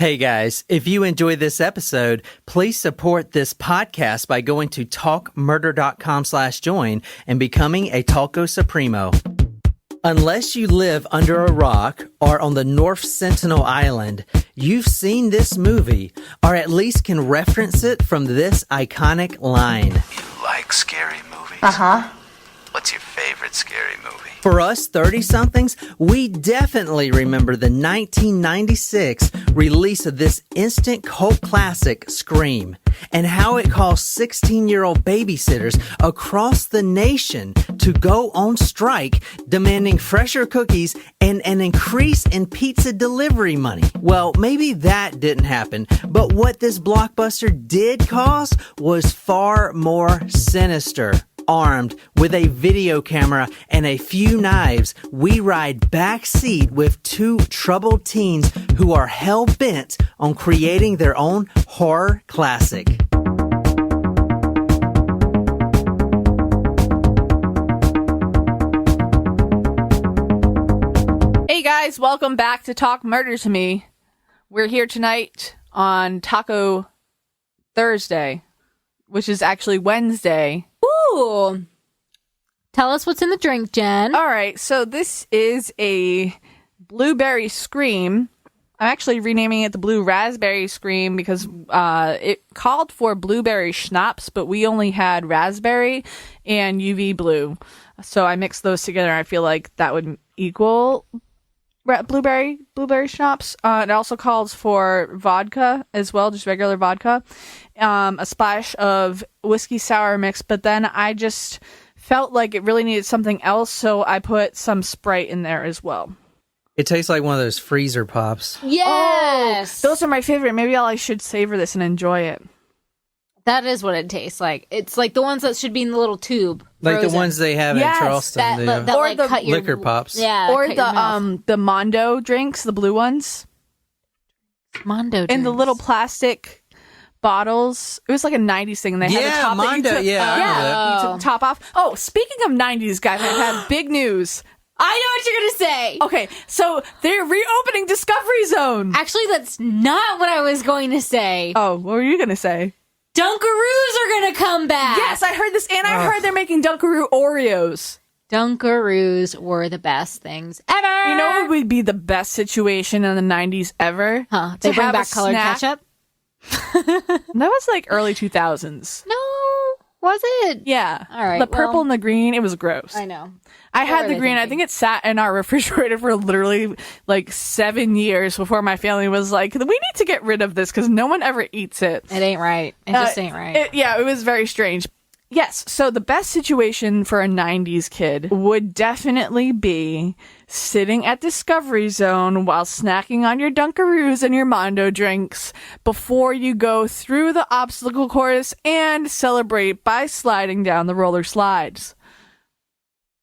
Hey guys, if you enjoyed this episode, please support this podcast by going to talkmurder.com/join and becoming a Talco Supremo. Unless you live under a rock or on the North Sentinel Island, you've seen this movie, or at least can reference it from this iconic line. You like scary movies? Uh-huh. What's your favorite scary movie? For us 30-somethings, we definitely remember the 1996 release of this instant cult classic, Scream, and how it caused 16-year-old babysitters across the nation to go on strike, demanding fresher cookies and an increase in pizza delivery money. Well, maybe that didn't happen, but what this blockbuster did cause was far more sinister. Armed with a video camera and a few knives, we ride backseat with two troubled teens who are hell-bent on creating their own horror classic. Hey guys, welcome back to Talk Murder to Me. We're here tonight on Taco Thursday, which is actually Wednesday. Ooh. Tell us what's in the drink, Jen. All right, so this is a blueberry scream. I'm actually renaming it the blue raspberry scream because it called for blueberry schnapps, but we only had raspberry and UV blue. So I mixed those together. I feel like that would equal blueberry schnapps. It also calls for vodka as well, just regular vodka, a splash of whiskey sour mix, but then I just felt like it really needed something else, so I put some Sprite in there as well. It tastes like one of those freezer pops. Yes! Oh, those are my favorite. Maybe I should savor this and enjoy it. That is what it tastes like. It's like the ones that should be in the little tube. Like frozen. the ones they have in Charleston. That Or like the cut your, liquor pops. Yeah. Or cut your mouth. the Mondo drinks, the blue ones. Mondo drinks. In the little plastic bottles. It was like a 90s thing. And they had a top Mondo. that you took, I remember that. you took the top off. Oh, speaking of 90s, guys, I have big news. I know what you're going to say. Okay, so they're reopening Discovery Zone. Actually, that's not what I was going to say. Oh, what were you going to say? Dunkaroos are going to come back. Yes, I heard this, and I heard they're making Dunkaroo Oreos. Dunkaroos were the best things ever. You know what would be the best situation in the 90s ever? Huh? They bring back colored ketchup? That was like early 2000s. No, was it? Yeah. All right, The purple well, and the green, it was gross. I know. I had were the they green. I thinking? think it sat in our refrigerator for literally like 7 years before my family was like, we need to get rid of this because no one ever eats it. It ain't right. It just ain't right. It was very strange. Yes, so the best situation for a 90s kid would definitely be sitting at Discovery Zone while snacking on your Dunkaroos and your Mondo drinks before you go through the obstacle course and celebrate by sliding down the roller slides.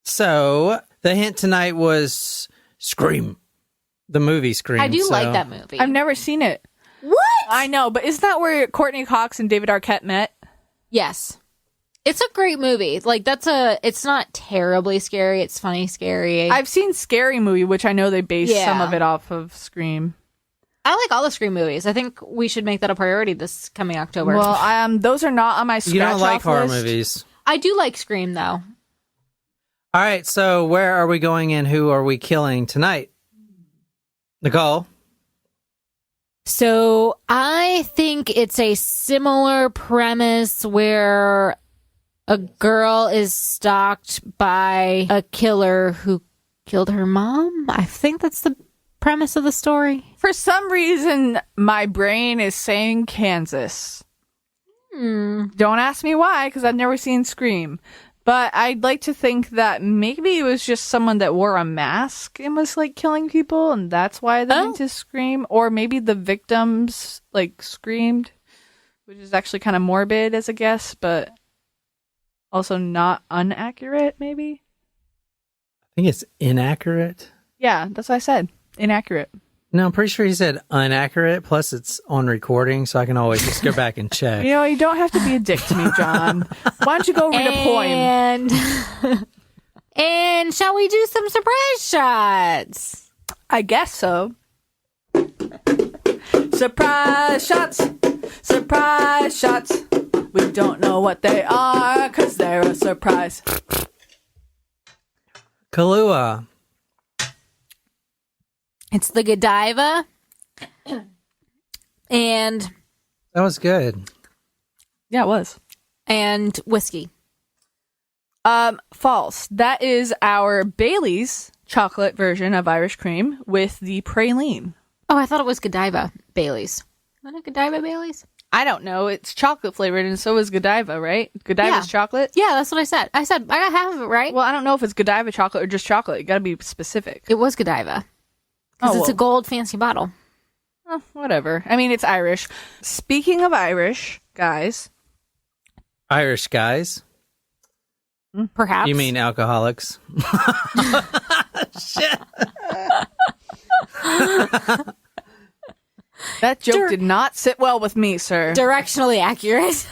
So, the hint tonight was Scream. The movie Scream. I do like that movie. I've never seen it. What? I know, but isn't that where Courtney Cox and David Arquette met? Yes. It's a great movie. Like, it's not terribly scary. It's funny scary. I've seen Scary Movie, which I know they based some Yeah. of it off of Scream. I like all the Scream movies. I think we should make that a priority this coming October. Well, those are not on my scratch You don't like off horror list. movies. I do like Scream, though. All right, so where are we going and who are we killing tonight? Nicole? So I think it's a similar premise where a girl is stalked by a killer who killed her mom. I think that's the premise of the story. For some reason, my brain is saying Kansas. Don't ask me why, because I've never seen Scream. But I'd like to think that maybe it was just someone that wore a mask and was like killing people, and that's why they went to Scream. Or maybe the victims like screamed, which is actually kind of morbid as a guess, but also not inaccurate, maybe? I think it's inaccurate. Yeah, that's what I said. Inaccurate. No, I'm pretty sure he said inaccurate, plus it's on recording, so I can always just go back and check. You know, you don't have to be a dick to me, John. Why don't you go read a poem? And shall we do some surprise shots? I guess so. Surprise shots. Surprise shots. We don't know what they are because they're a surprise. Kahlua. It's the Godiva. And That was good. Yeah, it was. and whiskey. False. That is our Bailey's chocolate version of Irish cream with the praline. Oh, I thought it was Godiva Bailey's. Wasn't it Godiva Bailey's? I don't know. It's chocolate flavored, and so is Godiva, right? Godiva's chocolate? Yeah, that's what I said. I got half of it right. Well, I don't know if it's Godiva chocolate or just chocolate. You gotta be specific. It was Godiva. Because it's a gold fancy bottle. Oh, whatever. I mean, it's Irish. Speaking of Irish, guys. Irish guys. Perhaps. You mean alcoholics? Shit. That joke did not sit well with me, sir. Directionally accurate.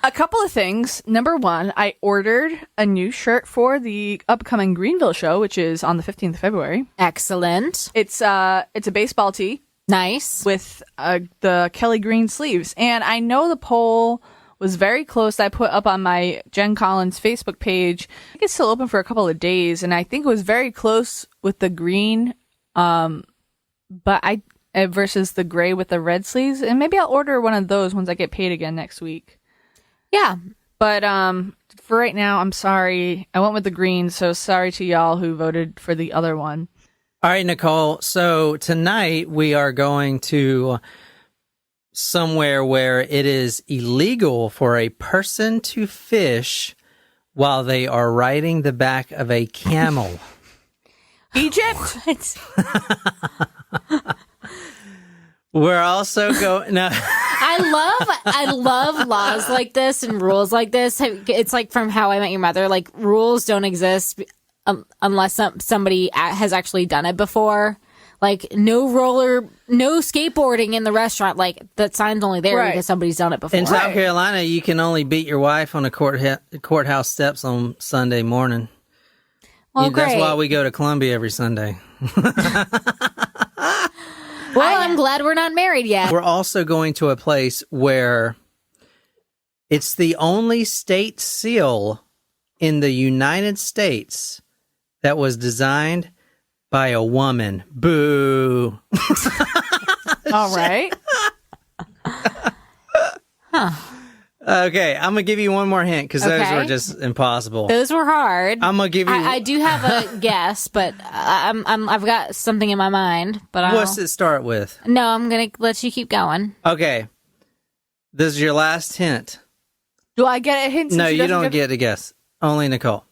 A couple of things. Number one, I ordered a new shirt for the upcoming Greenville show, which is on the 15th of February. Excellent. It's a baseball tee Nice. with the Kelly Green sleeves. And I know the poll was very close. I put up on my Jen Collins Facebook page. I think it's still open for a couple of days, and I think it was very close with the green, but versus the gray with the red sleeves. And maybe I'll order one of those once I get paid again next week. Yeah. But for right now, I'm sorry. I went with the green, so sorry to y'all who voted for the other one. All right, Nicole. So tonight we are going to somewhere where it is illegal for a person to fish while they are riding the back of a camel. Egypt? We're also going... No. I love laws like this and rules like this. It's like from How I Met Your Mother. Like, rules don't exist unless somebody has actually done it before. Like, no skateboarding in the restaurant. Like, that sign's only there because somebody's done it before. In South Carolina, you can only beat your wife on the courthouse steps on Sunday morning. Well, That's great. why we go to Columbia every Sunday. Well, I'm glad we're not married yet. We're also going to a place where it's the only state seal in the United States that was designed by a woman. Boo. All right. Okay, I'm going to give you one more hint because those were just impossible. Those were hard. I'm going to give you... I do have a guess, but I've got something in my mind. But What's it start with? No, I'm going to let you keep going. Okay. This is your last hint. Do I get a hint? No, you don't get a guess. Only Nicole.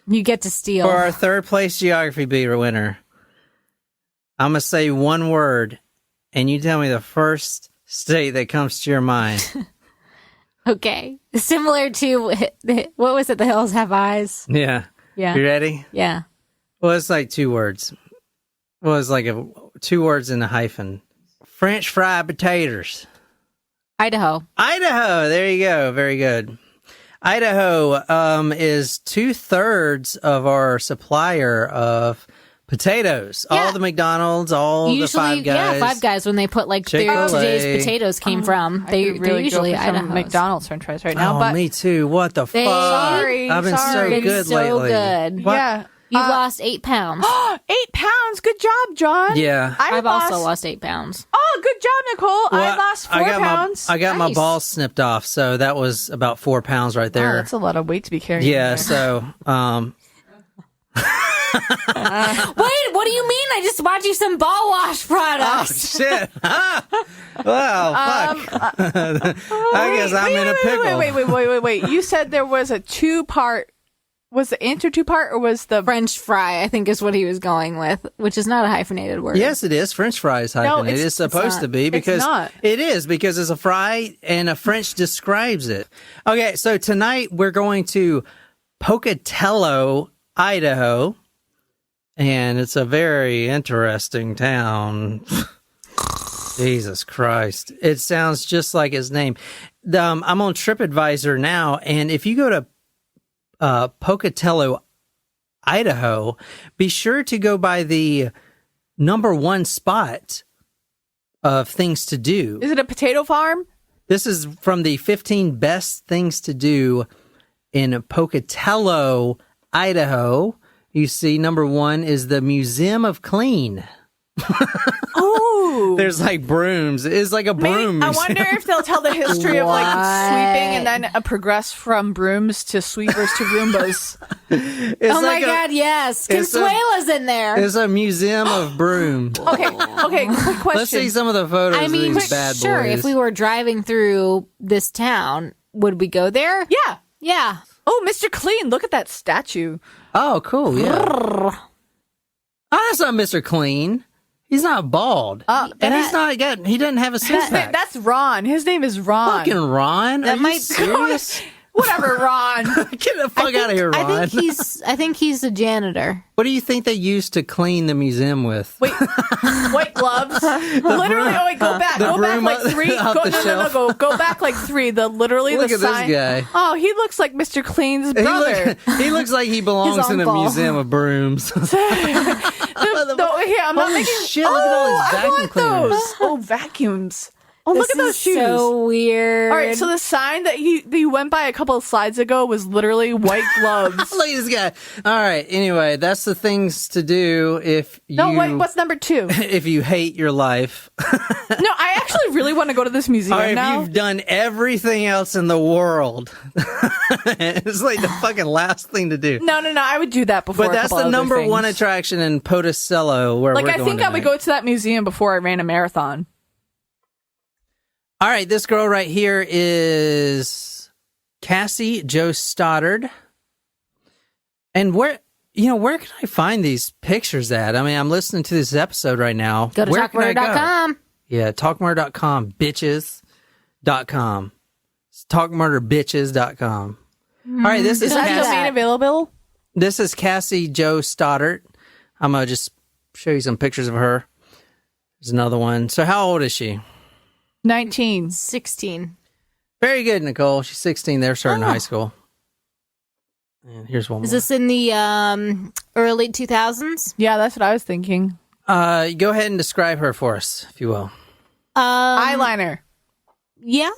You get to steal. For our third place geography beater winner, I'm going to say one word, and you tell me the first state that comes to your mind. Okay. Similar to, what was it? The Hills Have Eyes? Yeah. Yeah. You ready? Yeah. Well, it's like two words. Well, it's like two words in a hyphen. French fried potatoes. Idaho. Idaho. There you go. Very good. Idaho is 2/3 of our supplier of potatoes. Yeah. All the McDonald's, the Five Guys. Yeah, Five Guys, when they put like Chick-fil-A. today's potatoes came from. They're usually Idaho. McDonald's French fries right now. Oh, but me too. What the fuck? Sorry, I've been sorry. so good so lately. good. What? Yeah. You've lost 8 pounds. 8 pounds. Good job, John. Yeah. I've also lost 8 pounds. Oh, good job, Nicole. I lost 4 pounds. I got my Nice. balls snipped off, so that was about 4 pounds right Oh, there. that's a lot of weight to be carrying. Yeah, there. so Wait, what do you mean? I just bought you some ball wash oh products. shit! Wow, fuck! I guess I'm in a pickle. Wait. You said there was a 2-part. Was the answer 2-part or was the French fry, I think, is what he was going with, which is not a hyphenated word. Yes, it is. French fries hyphenated. It's supposed to be because not. it is because it's a fry and a French describes it. Okay, so tonight we're going to Pocatello, Idaho, and it's a very interesting town. Jesus Christ. It sounds just like his name. I'm on TripAdvisor now, and if you go to Pocatello, Idaho, be sure to go by the number 1 spot of things to do. Is it a potato farm? This is from the 15 best things to do in Pocatello, Idaho. You see, number 1 is the Museum of Clean. Oh. There's like brooms. It's like a broom I museum. wonder if they'll tell the history of like What? sweeping and then progress from brooms to sweepers to Roombas. It's Oh like my God, yes. it's a- Consuela's in there. It's a museum of broom. Okay, quick question. Let's see some of the photos I mean, of these bad sure, boys. if we were driving through this town, would we go there? Yeah. Yeah. Oh, Mr. Clean, look at that statue. Oh, cool, yeah. Oh, that's not Mr. Clean. He's not bald. And he's not got, he doesn't have a six pack. That's Ron. His name is Ron. Fucking Ron? Are you might- serious? Whatever, Ron. Get the fuck out of here, Ron. I think he's a janitor. What do you think they used to clean the museum with? Wait, white gloves. Literally, oh wait, go back broom like 3. out Go, the shelf. go back like 3. Literally Look the at this sign. guy. Oh, he looks like Mr. Clean's brother. He looks like he belongs His in a uncle. museum of brooms. Here, I'm not Holy making. shit, look at all these I vacuum want cleaners. those. Oh, vacuums. Oh, look This at those is shoes. so weird. All right, so the sign that you went by a couple of slides ago was literally white gloves. Look at this guy. All right, anyway, that's the things to do if you... No, wait, what's number 2? if you hate your life. No, I actually really want to go to this museum Or if now. you've done everything else in the world. It's like the fucking last thing to do. No, I would do that before. But a that's couple the other number things. 1 attraction in Pocatello, where Like, we're I going think I would tonight. go to that museum before I ran a marathon. All right, this girl right here is Cassie Jo Stoddart. And where can I find these pictures at? I mean, I'm listening to this episode right now. go to Where can I go? talkmurder.com. Yeah, talkmurder.com, bitches.com. It's talkmurderbitches.com. All right, this is Is that Cassie. domain available? This is Cassie Jo Stoddart. I'm going to just show you some pictures of her. There's another one. So how old is she? 19. 16. Very good, Nicole. She's 16. They're starting high school. And here's one Is more. this in the early 2000s? Yeah, that's what I was thinking. Go ahead and describe her for us, if you will. Eyeliner. Yeah,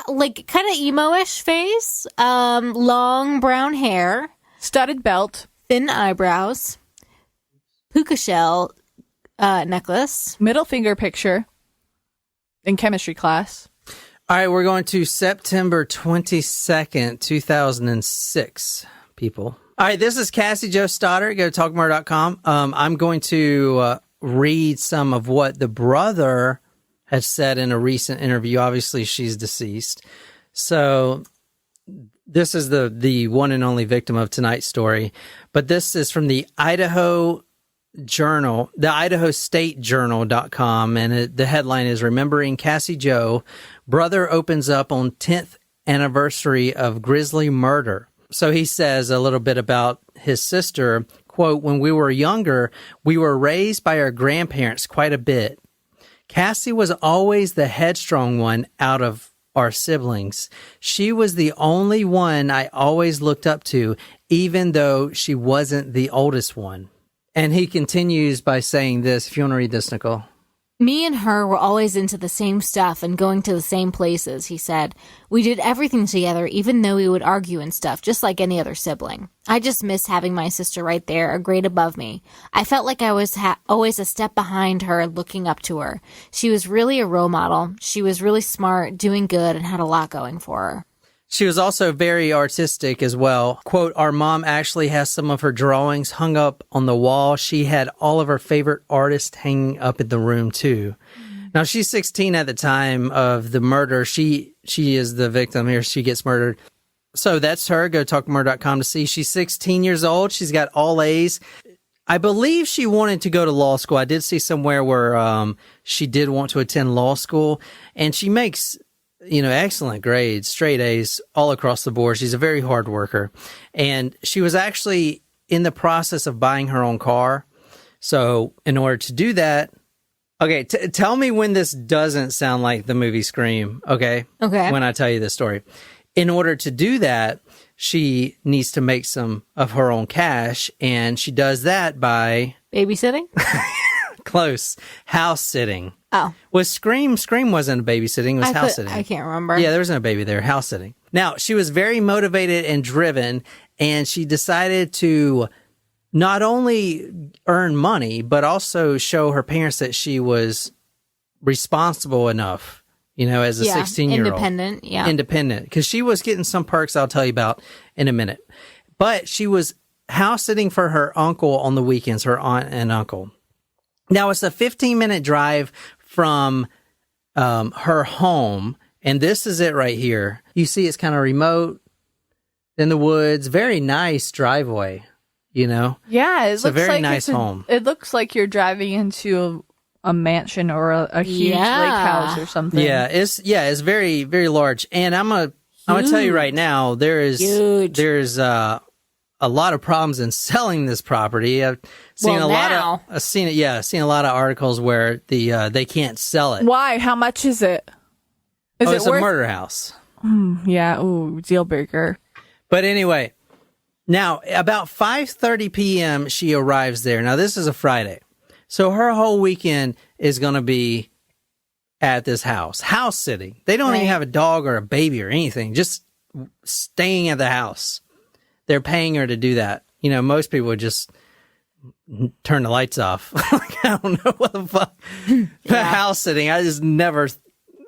like kind of emo-ish face. Long brown hair, Studded belt. thin eyebrows, puka shell necklace. Middle finger picture. In chemistry class. All right, we're going to September 22nd, 2006, people. All right, this is Cassie Jo Stoddart. Go to talkmurder.com. I'm going to read some of what the brother has said in a recent interview. Obviously, she's deceased. So this is the one and only victim of tonight's story. But this is from the Idaho Journal, the Idaho State Journal.com, and the headline is Remembering Cassie Jo, Brother Opens Up on 10th Anniversary of Grisly Murder. So he says a little bit about his sister, quote, when we were younger, we were raised by our grandparents quite a bit. Cassie was always the headstrong one out of our siblings. She was the only one I always looked up to, even though she wasn't the oldest one. And he continues by saying this, if you want to read this, Nicole. Me and her were always into the same stuff and going to the same places, he said. We did everything together, even though we would argue and stuff, just like any other sibling. I just miss having my sister right there, a grade above me. I felt like I was always a step behind her, looking up to her. She was really a role model. She was really smart, doing good, and had a lot going for her. She was also very artistic as well. Quote, our mom actually has some of her drawings hung up on the wall. She had all of her favorite artists hanging up in the room too. Now she's 16 at the time of the murder. She is the victim here. She gets murdered. So that's her. Go to talkmurder.com to see. She's 16 years old. She's got all A's. I believe she wanted to go to law school. I did see somewhere where she did want to attend law school, and she makes excellent grades, straight A's all across the board. She's a very hard worker. And she was actually in the process of buying her own car. So in order to do that, okay, tell me when this doesn't sound like the movie Scream, okay? Okay. When I tell you this story. In order to do that, she needs to make some of her own cash, and she does that by Babysitting? Close. House sitting. Oh. Was Scream wasn't babysitting, it was house sitting. I can't remember. Yeah, there was no baby there, house sitting. Now, she was very motivated and driven, and she decided to not only earn money, but also show her parents that she was responsible enough, as a 16-year-old. Independent, yeah. Independent, because she was getting some perks I'll tell you about in a minute. But she was house sitting for her uncle on the weekends, her aunt and uncle. Now, it's a 15-minute drive from her home, and this is it right here. You see it's kind of remote in the woods. Very nice driveway, Yeah, it's a very nice home. It looks like you're driving into a mansion or a huge lake house or something. Yeah, it's very, very large. And I'm gonna tell you right now, there's a lot of problems in selling this property. I've seen a lot of articles where they can't sell it. Why? How much is it? It's a murder house. Yeah, ooh, deal breaker. But anyway, now about 5:30 p.m. she arrives there. Now this is a Friday. So her whole weekend is going to be at this house sitting. They don't even have a dog or a baby or anything, just staying at the house. They're paying her to do that. Most people would just turn the lights off. I don't know what the fuck. But house sitting, I just never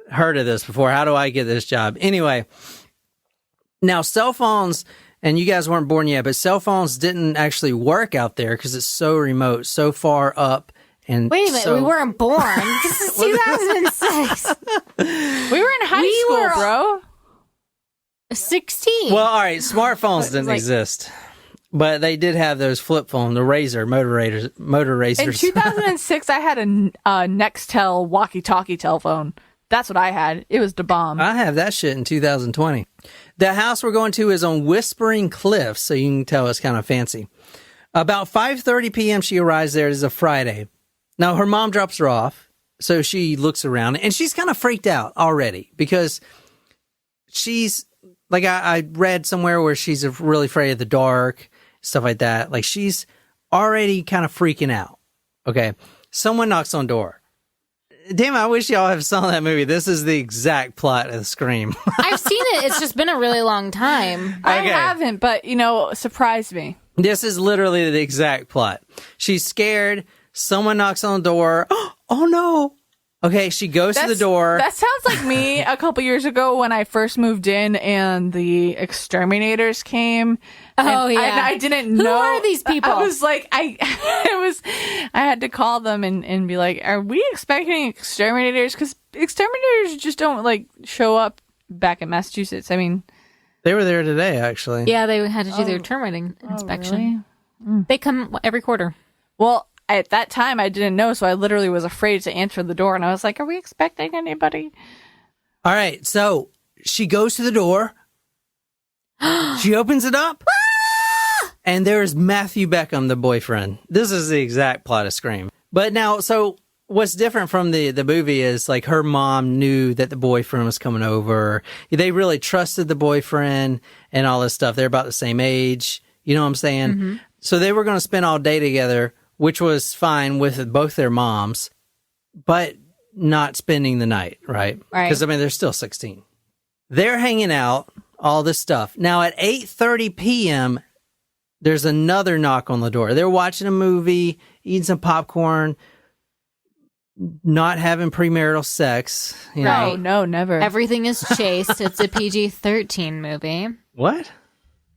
heard of this before. How do I get this job? Anyway, now cell phones, and you guys weren't born yet, but cell phones didn't actually work out there because it's so remote, so far up. And wait a minute, we weren't born. This is 2006. We were in high school, bro. 16. Well, all right, smartphones didn't exist, but they did have those flip phone, the motor razors. In 2006, I had a Nextel walkie-talkie telephone. That's what I had. It was the bomb. I have that shit in 2020. The house we're going to is on Whispering Cliffs, so you can tell it's kind of fancy. About 5:30 p.m. she arrives there. It is a Friday. Now, her mom drops her off, so she looks around, and she's kind of freaked out already because she's, like I read somewhere where she's really afraid of the dark, stuff like that. Like, she's already kind of freaking out. Okay. Someone knocks on the door. Damn, I wish y'all have saw that movie. This is the exact plot of Scream. I've seen it. It's just been a really long time. I haven't, but, surprised me. This is literally the exact plot. She's scared. Someone knocks on the door. Oh, no. Okay, she goes to the door. That sounds like me a couple years ago when I first moved in and the exterminators came. Oh, yeah. I didn't know. Who are these people? I was like, I had to call them and be like, are we expecting exterminators? Because exterminators just don't, show up back in Massachusetts. I mean, they were there today, actually. Yeah, they had to do their termite inspection. Really? They come every quarter. Well, at that time, I didn't know, so I literally was afraid to answer the door, and I was like, are we expecting anybody? All right, so she goes to the door. She opens it up. And there's Matthew Beckham, the boyfriend. This is the exact plot of Scream. But now, so what's different from the movie is, her mom knew that the boyfriend was coming over. They really trusted the boyfriend and all this stuff. They're about the same age. You know what I'm saying? Mm-hmm. So they were going to spend all day together, which was fine with both their moms, but not spending the night, right? Right. Because, they're still 16. They're hanging out, all this stuff. Now, at 8:30 p.m., there's another knock on the door. They're watching a movie, eating some popcorn, not having premarital sex. No, never. Everything is chaste. It's a PG-13 movie. What?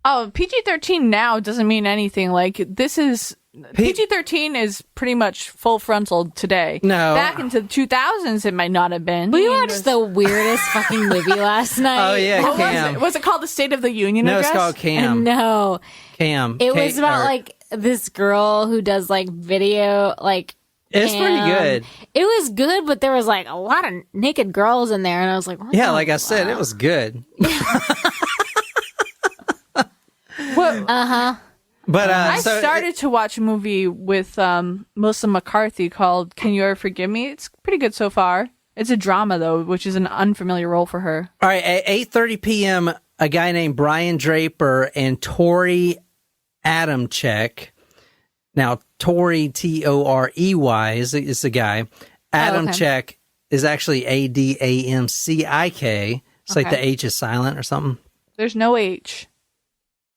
Oh, PG-13 now doesn't mean anything. This is... PG-13 is pretty much full frontal today. No. Back into the 2000s, it might not have been. We watched the weirdest fucking movie last night. Oh, yeah, What Cam. was it called? The State of the Union No, address? it's called Cam. No. Cam. It was about, this girl who does, video, It's pretty good. It was good, but there was, a lot of naked girls in there, and I was like, what Yeah, like I said, it was good. Uh-huh. But I started to watch a movie with Melissa McCarthy called Can You Ever Forgive Me? It's pretty good so far. It's a drama, though, which is an unfamiliar role for her. All right, at 8:30 p.m., a guy named Lee Draper and Torey Adamcik Now, Torey, Torey, is the guy. Adamcik is actually Adamcik. It's like the H is silent or something. There's no H.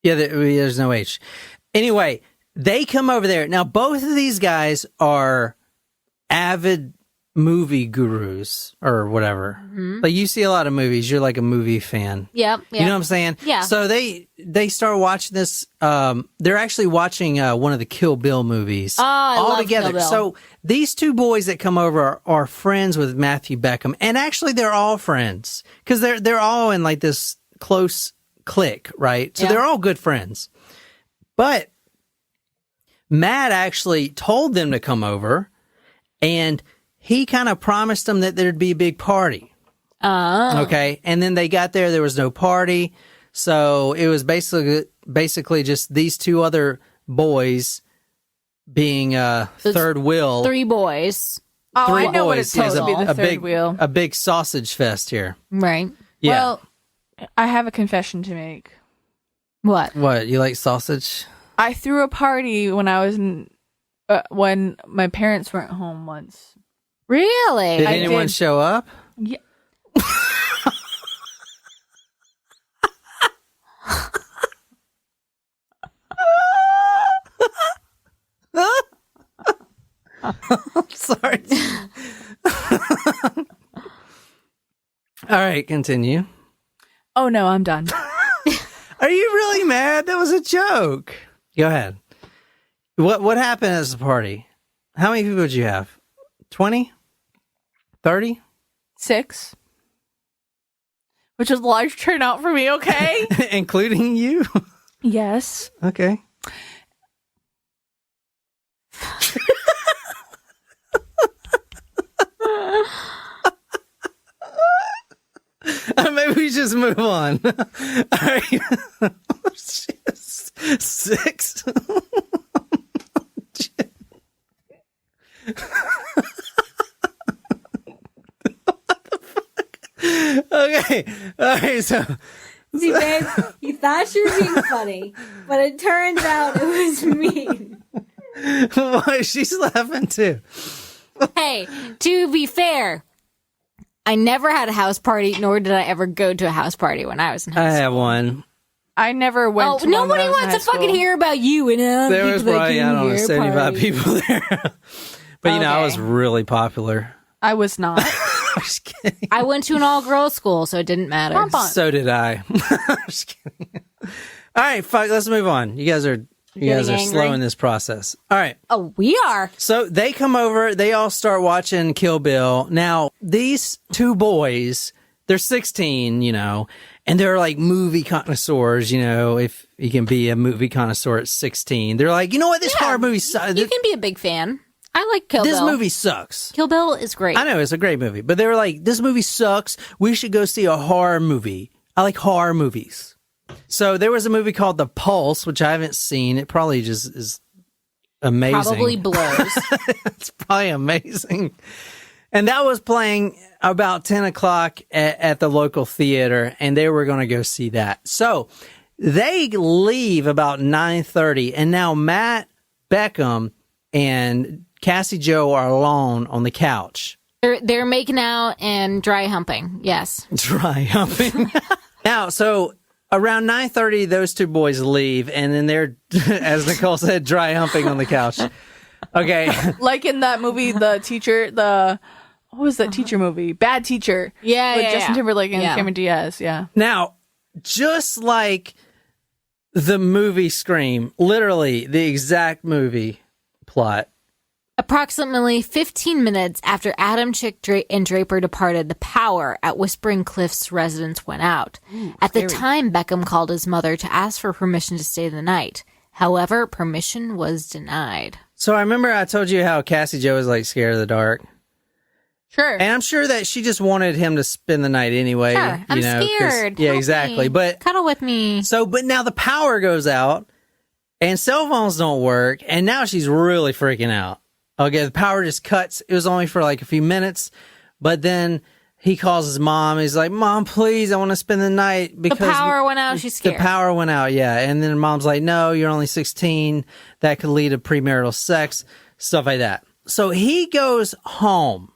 Yeah, there's no H. Anyway, they come over there. Now, both of these guys are avid movie gurus or whatever. Mm-hmm. Like, you see a lot of movies. You're like a movie fan. Yep. You know what I'm saying? Yeah. So they start watching this. They're actually watching one of the Kill Bill movies all together. Kill Bill. So these two boys that come over are friends with Matthew Beckham, and actually they're all friends because they're all in like this close clique, right? So they're all good friends. But Matt actually told them to come over, and he kind of promised them that there'd be a big party. Okay. And then they got there was no party. So it was basically just these two other boys being third wheel. Three boys. Oh, Three I know what boys. it's supposed to be, the a third big wheel. A big sausage fest here. Right. Yeah. Well, I have a confession to make. What? What? You like sausage? I threw a party when I was when my parents weren't home once. Really? Did anyone show up? Yeah. Sorry. All right, continue. Oh no, I'm done. Are you really mad? That was a joke. Go ahead. What happened at the party? How many people did you have? 20? 30? 6. Which is a large turnout for me, okay? Including you? Yes. Okay. Maybe we just move on. All right. 6. Okay. All right. So, See, babe, you thought you were being funny, but it turns out it was mean. why she's laughing too? Hey, to be fair, I never had a house party, nor did I ever go to a house party when I was in high I school. have one. I never went Oh, to one when nobody I was in wants high to fucking school. hear about you and There was probably, I don't know, 75 party. people there. But, you know, I was really popular. I was not. I'm just kidding. I went to an all-girls school, so it didn't matter. Bump on. So did I. I'm just kidding. All right, fuck, let's move on. You guys are Getting slow angry? in this process. All right. Oh, we are. So they come over, they all start watching Kill Bill. Now, these two boys, they're 16, you know, and they're like movie connoisseurs, you know, if you can be a movie connoisseur at 16. They're like, you know what, this horror movie sucks. You can be a big fan. I like Kill This Bill. movie sucks. Kill Bill is great. I know, it's a great movie. But they were like, this movie sucks. We should go see a horror movie. I like horror movies. So there was a movie called The Pulse, which I haven't seen. It probably just is amazing. Probably blows. It's probably amazing. And that was playing about 10 o'clock at the local theater, and they were going to go see that. So they leave about 9:30, and now Matt Beckham and Cassie Jo are alone on the couch. They're making out and dry humping. Yes. Dry humping. Now, so around 9:30, those two boys leave, and then they're, as Nicole said, dry humping on the couch. Okay. Like in that movie, the teacher, what was that teacher movie? Bad Teacher. Yeah, With yeah, Justin yeah. Timberlake and Yeah. Cameron Diaz. Yeah. Now, just like the movie Scream, literally the exact movie plot. Approximately 15 minutes after Adamcik and Draper departed, the power at Whispering Cliffs residence went out. At the time, Beckham called his mother to ask for permission to stay the night. However, permission was denied. So I remember I told you how Cassie Jo was like scared of the dark. Sure. And I'm sure that she just wanted him to spend the night anyway. Sure, I'm you know, 'cause- scared. Yeah, Help exactly. me. But Cuddle with me. so, but now the power goes out and cell phones don't work. And now she's really freaking out. Okay. The power just cuts. It was only for like a few minutes, but then he calls his mom. He's like, Mom, please, I want to spend the night. Because The power went out. She's scared. The power went out, yeah. And then her mom's like, no, you're only 16. That could lead to premarital sex, stuff like that. So he goes home.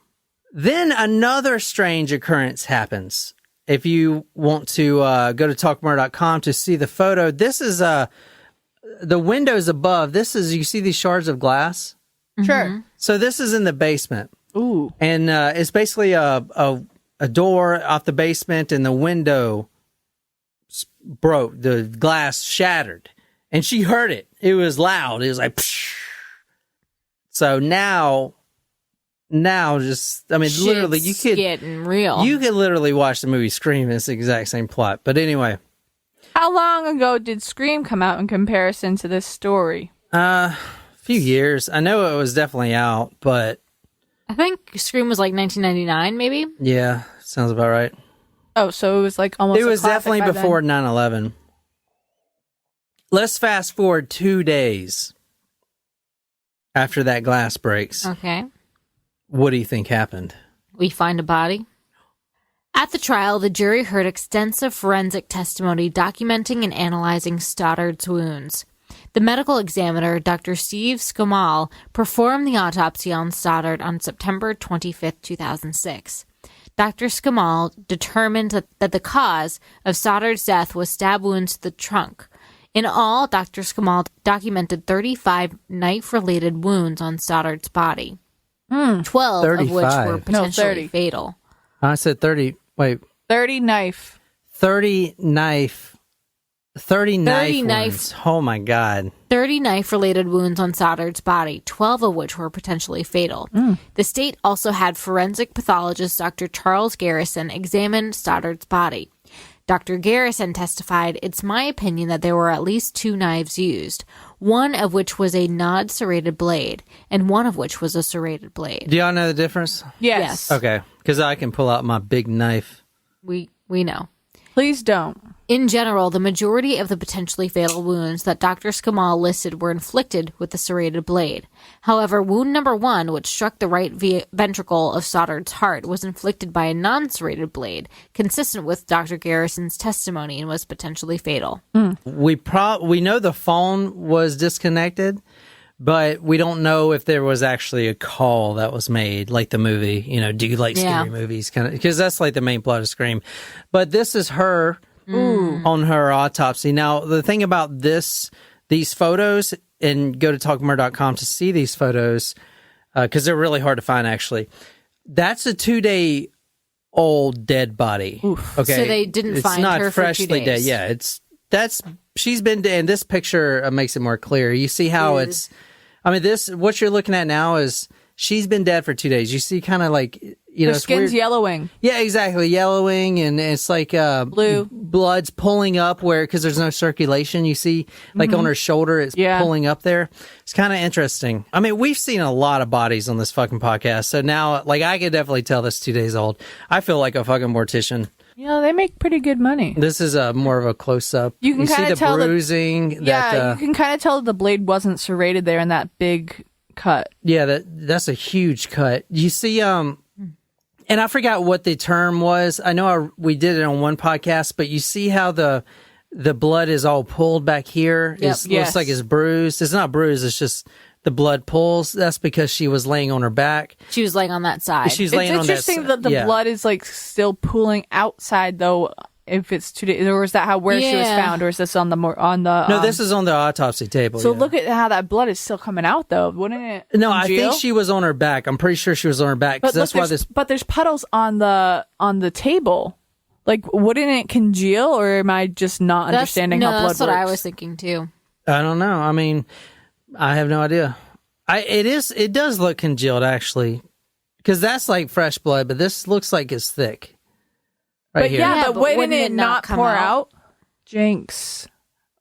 Then another strange occurrence happens. If you want to go to talkmore.com to see the photo, this is the windows above. This is, you see these shards of glass? Sure. So this is in the basement. Ooh. And it's basically a door off the basement, and the window broke. The glass shattered, and she heard it. It was loud. It was like, psh. So now, just, I mean, literally, you could getting real. You could literally watch the movie Scream. It's the exact same plot. But anyway, How long ago did Scream come out in comparison to this story? a few years. I know it was definitely out, but I think Scream was like 1999, maybe. yeah, sounds about right. Oh, so it was like almost. It was a classic definitely by before then. 9/11. Let's fast forward 2 days after that glass breaks. Okay. What do you think happened? We find a body. At the trial, the jury heard extensive forensic testimony documenting and analyzing Stoddart's wounds. The medical examiner, Dr. Steve Skomal, performed the autopsy on Stoddart on September 25, 2006. Dr. Skomal determined that the cause of Stoddart's death was stab wounds to the trunk. In all, Dr. Skomal documented 35 knife-related wounds on Stoddart's body, 12 of which 35. were potentially 30. fatal. I said 30. Wait, 30 knife. 30 knife. 30 knife knife- wounds. Oh my God. 30 knife-related wounds on Stoddart's body, 12 of which were potentially fatal. The state also had forensic pathologist Dr. Charles Garrison examine Stoddart's body. Dr. Garrison testified, "It's my opinion that there were at least 2 knives used, one of which was a non-serrated blade, and one of which was a serrated blade." Do y'all know the difference? Yes. Okay, because I can pull out my big knife. We know. Please don't. In general, the majority of the potentially fatal wounds that Dr. Skamal listed were inflicted with the serrated blade. However, wound number 1, which struck the right ventricle of Stoddart's heart, was inflicted by a non-serrated blade, consistent with Dr. Garrison's testimony, and was potentially fatal. We know the phone was disconnected, but we don't know if there was actually a call that was made, like the movie. You know, do you like scary movies? Kind of, because that's like the main plot of Scream. But this is her on her autopsy. Now, the thing about these photos, and go to talkmore.com to see these photos, because they're really hard to find, actually. That's a 2-day-old dead body. Okay, So they didn't find not her for 2 freshly days. dead. Yeah, she's been dead. And this picture makes it more clear. You see how it's. I mean, what you're looking at now is she's been dead for 2 days. You see, kind of like Her it's skin's weird. yellowing. Yeah, exactly, yellowing, and it's like Blue. blood's pulling up because there's no circulation. You see, like on her shoulder, it's pulling up there. It's kind of interesting. I mean, we've seen a lot of bodies on this fucking podcast, so now, like, I could definitely tell this 2 days old. I feel like a fucking mortician. You know, they make pretty good money. This is more of a close up. You can see kinda the tell bruising. You can kind of tell that the blade wasn't serrated there in that big cut. Yeah, that's a huge cut. You see, and I forgot what the term was. I know we did it on one podcast, but you see how the blood is all pulled back here. Yep. Looks like it's bruised. It's not bruised. It's just the blood pulls. That's because she was laying on her back. She was laying on that side. She's It's laying on that interesting that the blood is like still pooling outside though. If it's 2 days, or is that where she was found, or is this on the No, this is on the autopsy table. So look at how that blood is still coming out, though, wouldn't it? No, I congeal? think she was on her back. I'm pretty sure she was on her back because that's why this. But there's puddles on the table. Like, wouldn't it congeal, or am I just not understanding how blood works? That's what I was thinking too. I don't know. I mean, I have no idea. It does look congealed actually, because that's like fresh blood, but this looks like it's thick. Right But here. but wouldn't it not come pour out? out? Jinx.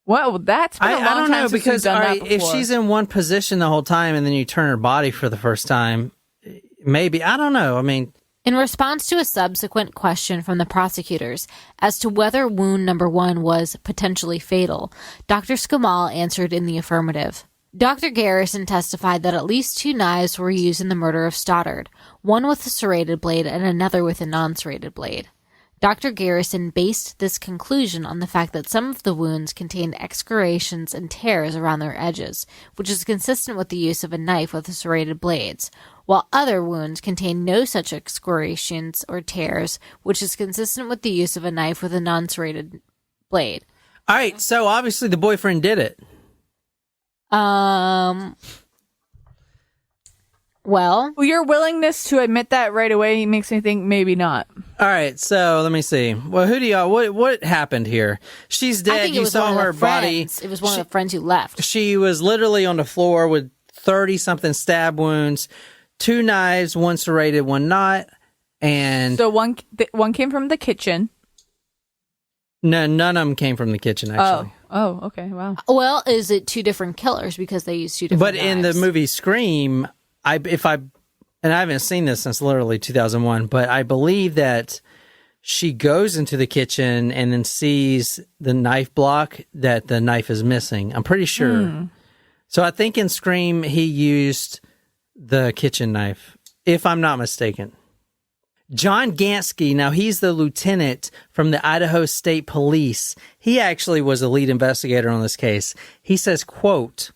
Well, that's been a long I don't time know, since we've because done that if before. she's in one position the whole time and then you turn her body for the first time, maybe. I don't know. I mean, In response to a subsequent question from the prosecutors as to whether wound number 1 was potentially fatal, Dr. Skamal answered in the affirmative. Dr. Garrison testified that at least 2 knives were used in the murder of Stoddart, one with a serrated blade and another with a non-serrated blade. Dr. Garrison based this conclusion on the fact that some of the wounds contained excoriations and tears around their edges, which is consistent with the use of a knife with serrated blades, while other wounds contained no such excoriations or tears, which is consistent with the use of a knife with a non-serrated blade. All right, so obviously the boyfriend did it. Well, Your willingness to admit that right away makes me think maybe not. All right, so let me see. Well, who do y'all? What happened here? She's dead. I think You it was saw one of her the body. friends. It was one of the friends who left. She was literally on the floor with 30-something stab wounds, 2 knives, one serrated, one not, and So one came from the kitchen. no, none of them came from the kitchen actually. Oh, okay, wow. Well, is it 2 different killers because they used 2 different But in the knives? movie Scream, and I haven't seen this since literally 2001, but I believe that she goes into the kitchen and then sees the knife block that the knife is missing. I'm pretty sure. So I think in Scream, he used the kitchen knife, if I'm not mistaken. John Gansky, now he's the lieutenant from the Idaho State Police. He actually was the lead investigator on this case. He says, quote,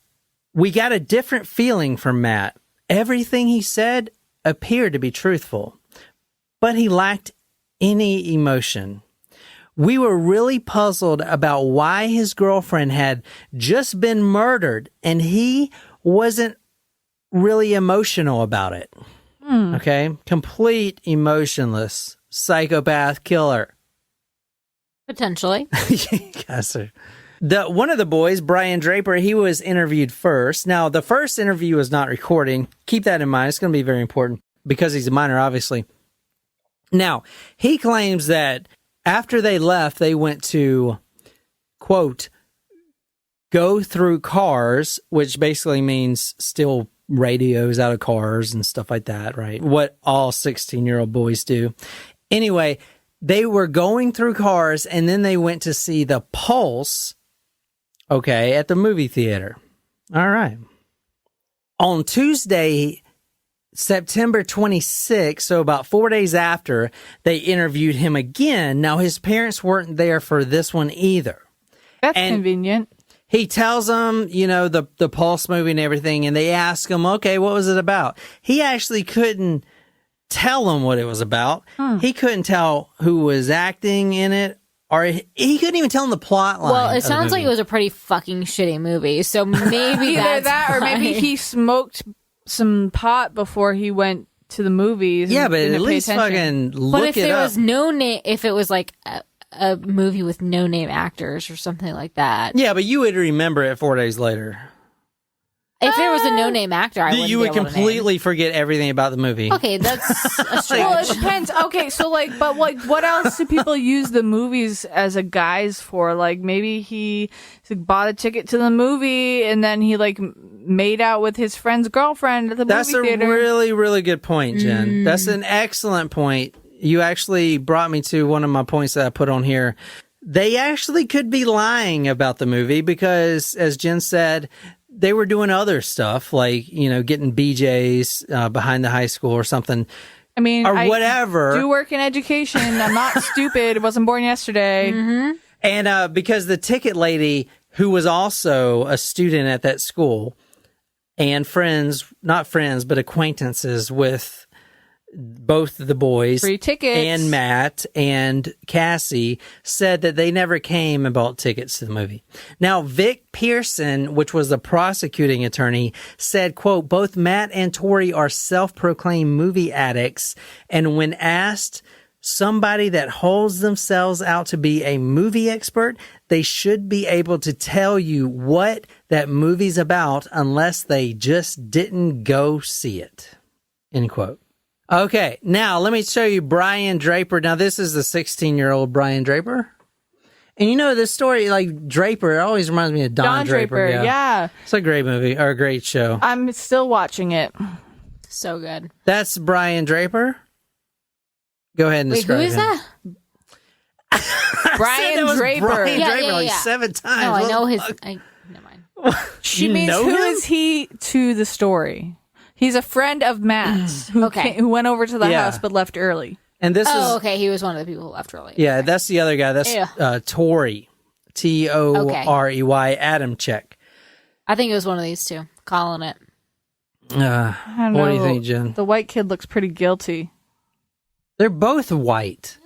"We got a different feeling from Matt. Everything he said appeared to be truthful, but he lacked any emotion. We were really puzzled about why his girlfriend had just been murdered and he wasn't really emotional about it." Okay? Complete emotionless psychopath killer. Potentially. Yes, sir. One of the boys, Brian Draper, he was interviewed first. Now, the first interview was not recording. Keep that in mind. It's going to be very important because he's a minor, obviously. Now, he claims that after they left, they went to, quote, go through cars, which basically means steal radios out of cars and stuff like that, right? What all 16-year-old boys do. Anyway, they were going through cars and then they went to see The Pulse, okay, at the movie theater. All right. On Tuesday, September 26th, so about 4 days after, they interviewed him again. Now, his parents weren't there for this one either. That's And- convenient. He tells them, the Pulse movie and everything, and they ask him, okay, what was it about? He actually couldn't tell them what it was about. He couldn't tell who was acting in it, or he couldn't even tell them the plot line. Well, it of the sounds like movie. it was a pretty fucking shitty movie, so maybe Either that's that or maybe why. he smoked some pot before he went to the movies. Yeah, and but didn't at pay least attention. fucking look But if it there up. was no name, if it was like a movie with no name actors or something like that, Yeah, but you would remember it 4 days later. if there was a no name actor, I wouldn't You be would able to name. completely forget everything about the movie. Okay, that's a stretch. Well, it depends. Okay, so what else do people use the movies as a guise for? Like maybe he bought a ticket to the movie and then he made out with his friend's girlfriend at the That's movie a theater. really, really good point, Jen. That's an excellent point. You actually brought me to one of my points that I put on here. They actually could be lying about the movie because, as Jen said, they were doing other stuff like, getting BJs behind the high school or something. I mean, or I whatever. do work in education. I'm not stupid. I wasn't born yesterday. And because the ticket lady, who was also a student at that school and not friends, but acquaintances with both the boys Free tickets. and Matt and Cassie, said that they never came and bought tickets to the movie. Now, Vic Pearson, which was the prosecuting attorney, said, quote, both Matt and Torey are self-proclaimed movie addicts. And when asked, somebody that holds themselves out to be a movie expert, they should be able to tell you what that movie's about unless they just didn't go see it. End quote. Okay, now let me show you Brian Draper. Now, this is the 16-year-old Brian Draper. And this story, Draper, it always reminds me of Don Draper. Yeah. It's a great movie, or a great show. I'm still watching it. So good. That's Brian Draper. Go ahead and Wait, who describe is him. that? Brian Draper. Brian Yeah, Draper yeah, like yeah. 7 times. No, I What know the his. fuck? Never mind. She You means know who him? is he to the story? He's a friend of Matt's who, Okay. who went over to the Yeah. house but left early. And this Oh, is okay. He was one of the people who left early. yeah, that's the other guy. That's Ew. Torey, Torey Adamcik. I think it was one of these two. Calling it. I don't What do know. you think, Jen? The white kid looks pretty guilty. They're both white.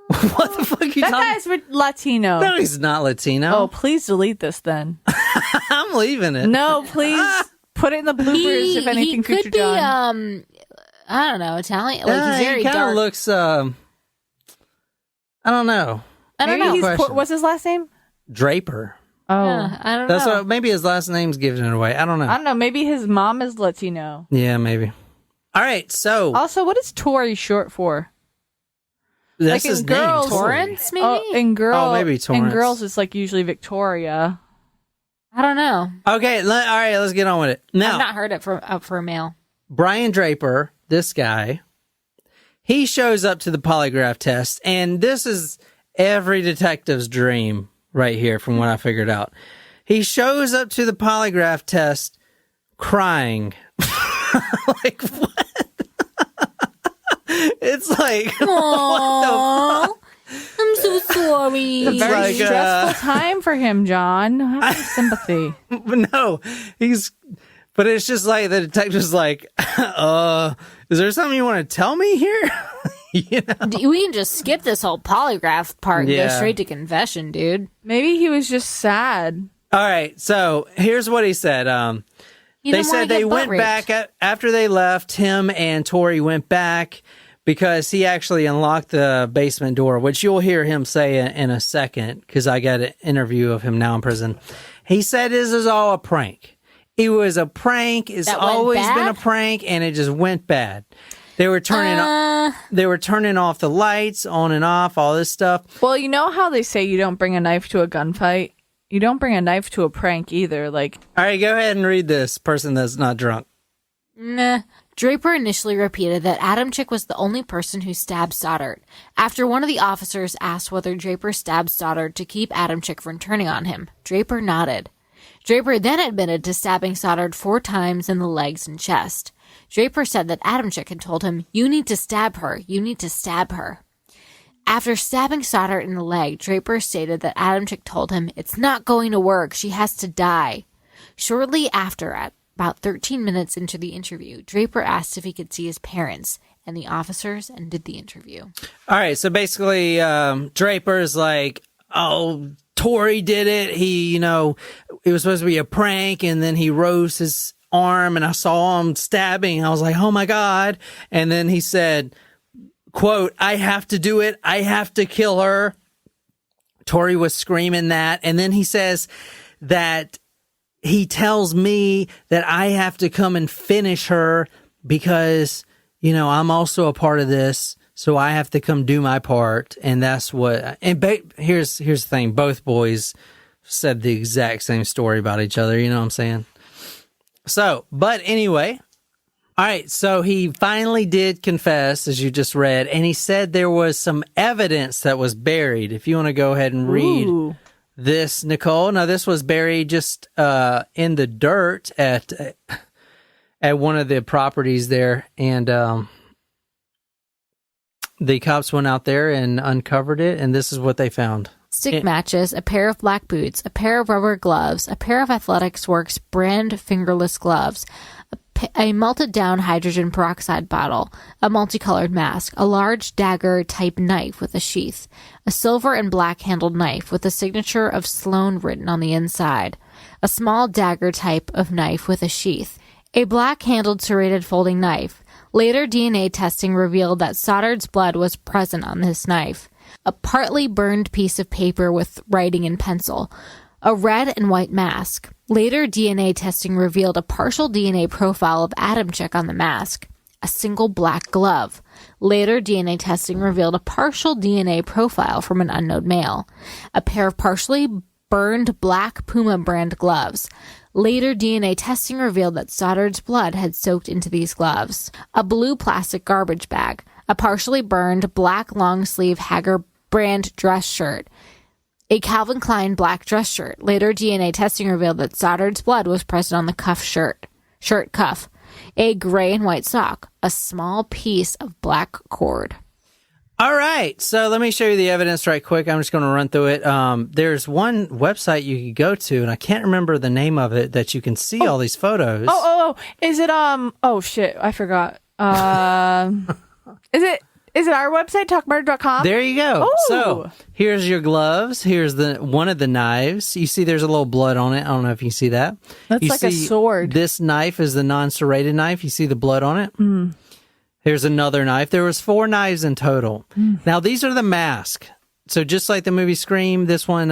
What the fuck are you That talking? guy's Latino. No, he's not Latino. Oh, please delete this then. I'm leaving it. No, please put it in the bloopers if anything he could future be, John. I don't know, Italian. Like, he's very he kind dark. of looks. I don't know. I don't Maybe know. he's what's his last name? Draper. Oh, I don't That's know. what. Maybe his last name's giving it away. I don't know. I don't know. Maybe his mom is Latino. Yeah, maybe. All right, so Also, what is Tory short for? that's like in his girls- name. Torey. Torrance, maybe? Oh, in maybe in Torrance. girls, it's like usually Victoria. I don't know. Okay, all right, let's get on with it. I've Now, not heard it for a male. Brian Draper, this guy, he shows up to the polygraph test, and this is every detective's dream right here from what I figured out. He shows up to the polygraph test crying. Like, what? It's like, Aww, I'm so sorry. It's Very like, stressful time for him, John. Have some sympathy. but no, but it's just like the detective's like, is there something you want to tell me here? You know? We can just skip this whole polygraph part and go Yeah. straight to confession, dude. Maybe he was just sad. All right, so here's what he said. He They didn't wanna said they get butt went raped. back after they left. Him and Torey went back because he actually unlocked the basement door, which you'll hear him say in a second because I got an interview of him now in prison. He said this is all a prank. It was a prank. It's That went always been a bad? prank, and it just went bad. They were turning off the lights on and off, all this stuff. Well, you know how they say you don't bring a knife to a gunfight? You don't bring a knife to a prank either. Like, All right, go ahead and read this person that's not drunk. Nah. Draper initially repeated that Adamcik was the only person who stabbed Stoddart. After one of the officers asked whether Draper stabbed Stoddart to keep Adamcik from turning on him, Draper nodded. Draper then admitted to stabbing Stoddart 4 times in the legs and chest. Draper said that Adamcik had told him, "You need to stab her. You need to stab her." After stabbing Stoddart in the leg, Draper stated that Adamcik told him, "It's not going to work. She has to die." Shortly after, at about 13 minutes into the interview, Draper asked if he could see his parents, and the officers ended the interview. All right, so basically, Draper's like, oh, Torey did it. He, it was supposed to be a prank, and then he rose his arm, and I saw him stabbing. I was like, oh my God. And then he said, quote, I have to do it. I have to kill her. Torey was screaming that. And then he says that he tells me that I have to come and finish her because, I'm also a part of this. So I have to come do my part. And that's what, here's the thing. Both boys said the exact same story about each other. You know what I'm saying? So, but anyway, all right. So he finally did confess, as you just read, and he said there was some evidence that was buried. If you want to go ahead and read ooh. this, Nicole. Now, this was buried just in the dirt at one of the properties there, and the cops went out there and uncovered it, and this is what they found. Stick matches, a pair of black boots, a pair of rubber gloves, a pair of Athletics Works brand fingerless gloves, a melted down hydrogen peroxide bottle, a multicolored mask, a large dagger-type knife with a sheath, a silver and black handled knife with the signature of Sloan written on the inside, a small dagger-type of knife with a sheath, a black-handled serrated folding knife. Later DNA testing revealed that Stoddart's blood was present on this knife. A partly burned piece of paper with writing in pencil, a red and white mask. Later DNA testing revealed a partial DNA profile of Adamcik on the mask, a single black glove. Later DNA testing revealed a partial DNA profile from an unknown male, a pair of partially burned black Puma brand gloves. Later DNA testing revealed that Stoddart's blood had soaked into these gloves, a blue plastic garbage bag, a partially burned black long-sleeve Hager brand dress shirt, a Calvin Klein black dress shirt. Later, DNA testing revealed that Stoddart's blood was present on the shirt cuff, a gray and white sock, a small piece of black cord. All right, so let me show you the evidence right quick. I'm just going to run through it. There's one website you can go to, and I can't remember the name of it, that you can see all these photos. Is it, oh shit, I forgot. Is it our website, talkmurder.com? There you go. Oh. So here's your gloves. Here's one of the knives. You see there's a little blood on it. I don't know if you see that. That's you like a sword. This knife is the non-serrated knife. You see the blood on it? Mm. Here's another knife. There was 4 knives in total. Mm. Now, these are the mask. So just like the movie Scream, this one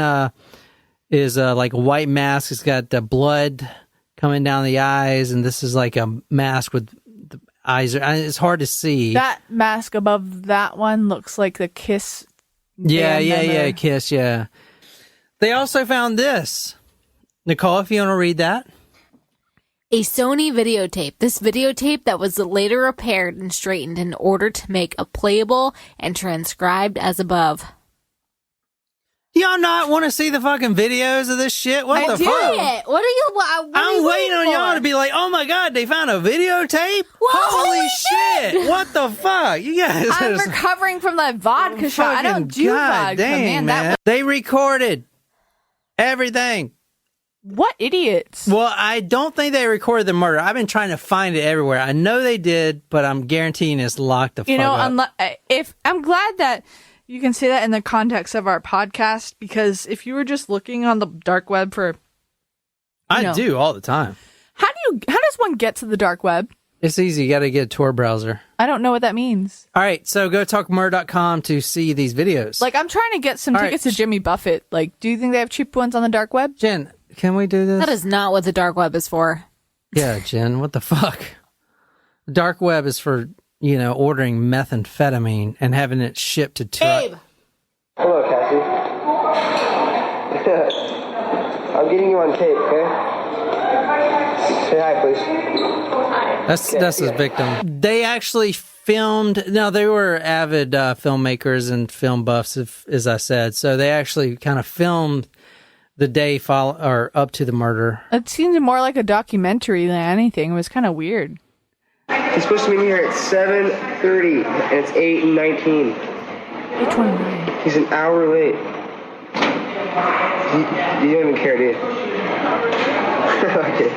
is like a white mask. It's got the blood coming down the eyes, and this is like a mask with the eyes. It's hard to see. That mask above that one looks like the Kiss. Yeah, Kiss, yeah. They also found this. Nicole, if you want to read that. A Sony videotape. This videotape that was later repaired and straightened in order to make a playable and transcribed as above. Y'all not want to see the fucking videos of this shit? What the fuck? What are you? I'm waiting on y'all to be like, oh my god, they found a videotape? Holy shit! What the fuck? You guys. I'm recovering from that vodka shot. I don't do vodka, man. They recorded everything. What idiots? Well, I don't think they recorded the murder. I've been trying to find it everywhere. I know they did, but I'm guaranteeing it's locked the fuck up. If I'm glad that you can say that in the context of our podcast, because if you were just looking on the dark web for, I do all the time. How does one get to the dark web? It's easy. You got to get a Tor browser. I don't know what that means. All right, so go to talkmurder.com to see these videos. Like, I'm trying to get some tickets to Jimmy Buffett. Like, do you think they have cheap ones on the dark web? Jen, can we do this? That is not what the dark web is for. Yeah, Jen, what the fuck? The dark web is for, ordering methamphetamine and having it shipped to Babe! Hello, Cassie. I'm getting you on tape, okay? Say hi, please. That's his victim. They actually filmed. No, they were avid filmmakers and film buffs, as I said. So they actually kind of filmed the day up to the murder. It seemed more like a documentary than anything. It was kind of weird. He's supposed to be here at 7:30, and it's 8:19. 8:29. He's an hour late. You don't even care, do you? Okay.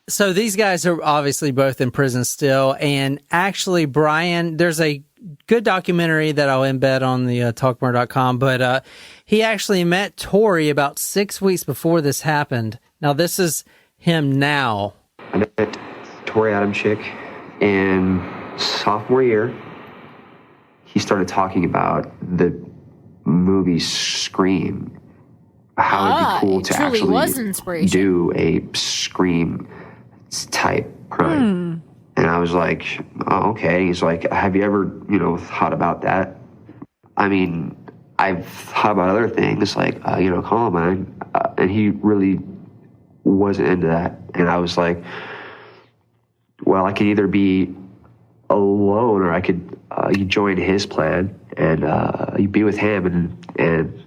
So these guys are obviously both in prison still. And actually, Brian, there's a good documentary that I'll embed on the talkmurder.com, but he actually met Torey about 6 weeks before this happened. Now, this is him now. I met Torey Adamcik in sophomore year. He started talking about the movie Scream, how it'd be cool to actually do a Scream type crime. And I was like, oh, okay. He's like, have you ever, thought about that? I mean, I've thought about other things like, Columbine. And he really wasn't into that. And I was like, well, I could either be alone or I could you join his plan and you be with him and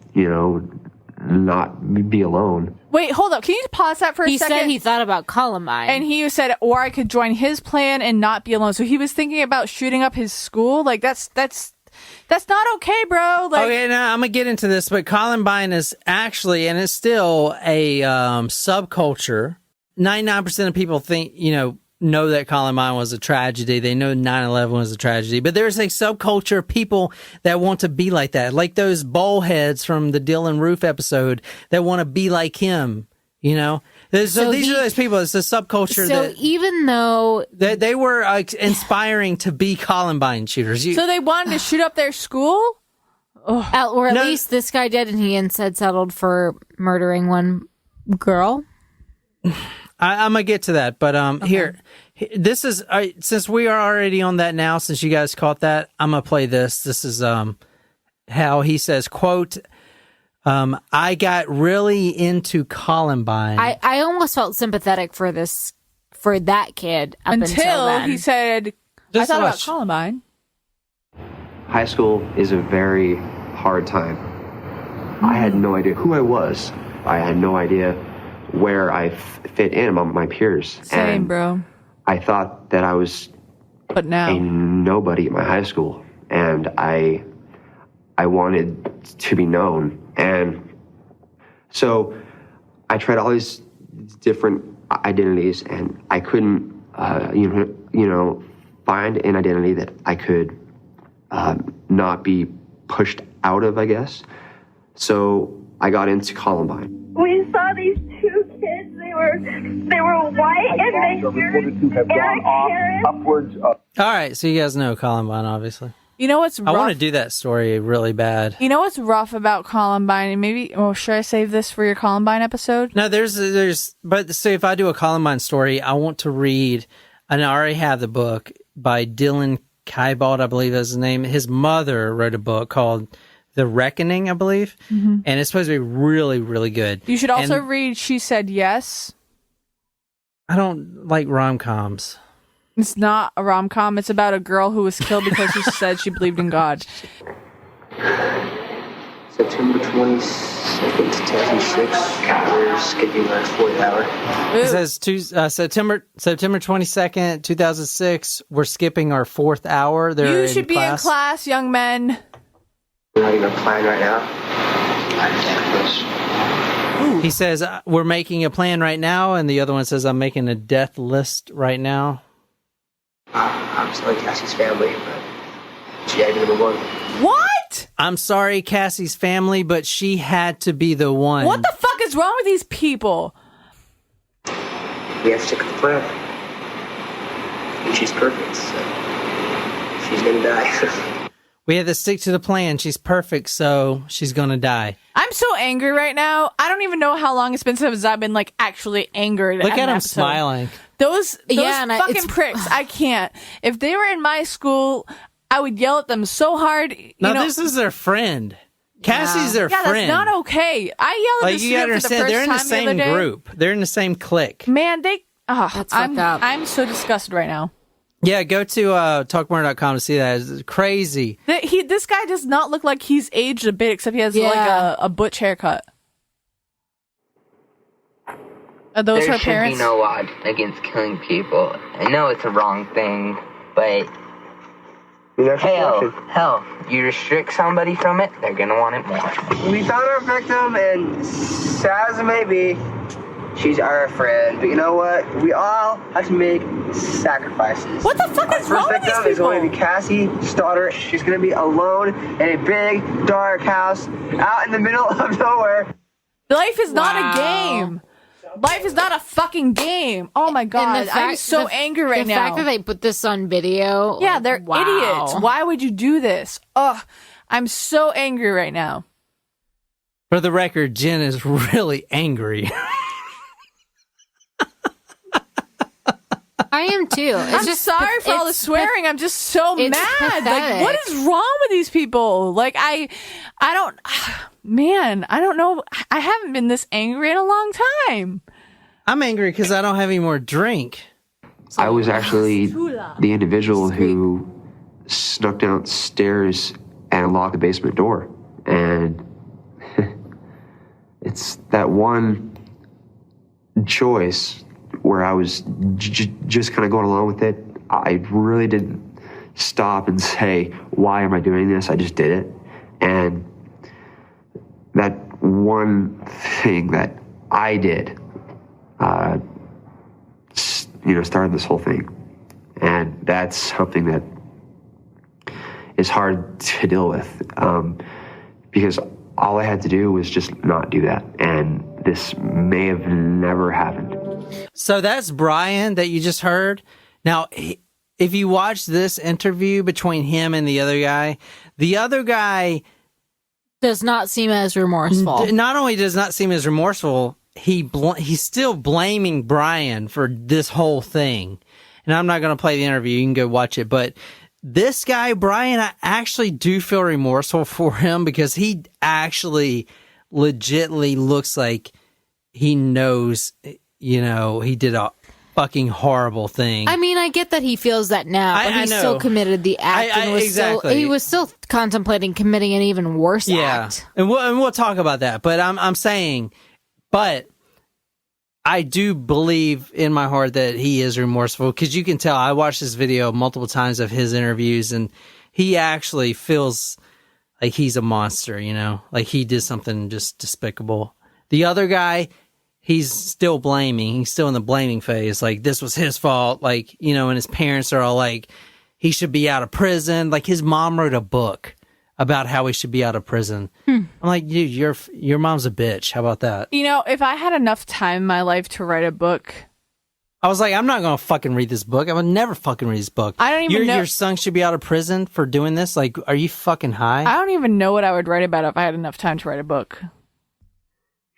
not be alone. Wait, hold up. Can you pause that for a second? He said he thought about Columbine. And he said, or I could join his plan and not be alone. So he was thinking about shooting up his school? Like, that's not okay, bro. Like, okay, now I'm going to get into this, but Columbine is actually, and it's still a subculture. 99% of people think, know that Columbine was a tragedy. They know 9/11 was a tragedy. But there's a subculture of people that want to be like that. Like those bowlheads from the Dylan Roof episode that want to be like him, So these are those people. It's a subculture. So even though they were inspiring to be Columbine shooters. So they wanted to shoot up their school? Or at least this guy did, and he instead settled for murdering one girl. I'm going to get to that, but okay. Here, this is, since we are already on that now, since you guys caught that, I'm going to play this. This is how he says, quote, I got really into Columbine. I almost felt sympathetic for that kid until then. He said, I thought about Columbine. High school is a very hard time. I had no idea who I was. I had no idea where I fit in among my peers. Same, bro. I thought that I was But now, a nobody at my high school, and I wanted to be known. And so I tried all these different identities, and I couldn't, find an identity that I could not be pushed out of, I guess. So I got into Columbine. We saw these two kids. They were white, and they were parents. Upwards of. All right, so you guys know Columbine, obviously. you know what's rough? I want to do that story really bad. You know what's rough about Columbine? And maybe, should I save this for your Columbine episode? No, but so if I do a Columbine story, I want to read, and I already have the book by Dylan Kybald, I believe is his name. His mother wrote a book called The Reckoning, I believe, and it's supposed to be really, really good. You should also read She Said Yes. I don't like rom-coms. It's not a rom-com. It's about a girl who was killed because she said she believed in God. September 22nd, 2006. We're skipping our 4th hour. It says September 22nd, 2006. We're skipping our 4th hour. You should be in class, young men. We're having a plan right now. He says, we're making a plan right now, and the other one says, I'm making a death list right now. I'm sorry, Cassie's family, but she had to be the one. What? I'm sorry, Cassie's family, but she had to be the one. What the fuck is wrong with these people? We have to stick with the plan. And she's perfect, so she's gonna die. We have to stick to the plan. She's perfect, so she's gonna die. I'm so angry right now. I don't even know how long it's been since I've been actually angered. Look at him episode. Smiling. Those fucking it's pricks. I can't. If they were in my school, I would yell at them so hard. This is their friend. Cassie's their friend. That's not okay. I yell at the student for the first they're in the time same other day. group. They're in the same clique. Man, That's fucked up. I'm so disgusted right now. Yeah, go to talkmore.com to see that. It's crazy. This guy does not look like he's aged a bit, except he has a butch haircut. Are those her There should parents? be no law against killing people. I know it's a wrong thing, but hell, you restrict somebody from it, they're gonna want it more. We found our victim, and sad as it may be, she's our friend. But you know what? We all have to make sacrifices. What the fuck is wrong with these Our first victim is people? going to be Cassie Stoddart. She's going to be alone in a big, dark house out in the middle of nowhere. Life is not a game. Life is not a fucking game. Oh my god, I'm so angry right now. The fact that they put this on video. Yeah, they're idiots. Why would you do this? Ugh, I'm so angry right now. For the record, Jen is really angry. I am too. I'm just sorry for all the swearing. I'm just so mad. pathetic. What is wrong with these people? I don't, man, I don't know. I haven't been this angry in a long time. I'm angry because I don't have any more drink. I was actually the individual who snuck downstairs and locked the basement door. And it's that one choice where I was just kind of going along with it. I really didn't stop and say, why am I doing this? I just did it. And that one thing that I did, started this whole thing. And that's something that is hard to deal with, because all I had to do was just not do that. And this may have never happened. So that's Brian that you just heard. Now, if you watch this interview between him and the other guy does not seem as remorseful. Not only does not seem as remorseful, he's still blaming Brian for this whole thing. And I'm not going to play the interview. You can go watch it. But this guy, Brian, I actually do feel remorseful for him because he actually legitimately looks like he knows, he did all. fucking horrible thing. I mean, I get that he feels that now, but he still committed the act. He was still contemplating committing an even worse act. And we'll talk about that. But I'm saying, but I do believe in my heart that he is remorseful, because you can tell. I watched this video multiple times of his interviews, and he actually feels like he's a monster, you know, like he did something just despicable. The other guy, he's still blaming. He's still in the blaming phase. Like, this was his fault. Like, you know, and his parents are all like, he should be out of prison. Like, his mom wrote a book about how he should be out of prison. I'm like, dude, your mom's a bitch. How about that? You know, if I had enough time in my life to write a book, I was like, I'm not going to fucking read this book. I would never fucking read this book. I don't even know. Your son should be out of prison for doing this? Like, are you fucking high? I don't even know what I would write about if I had enough time to write a book.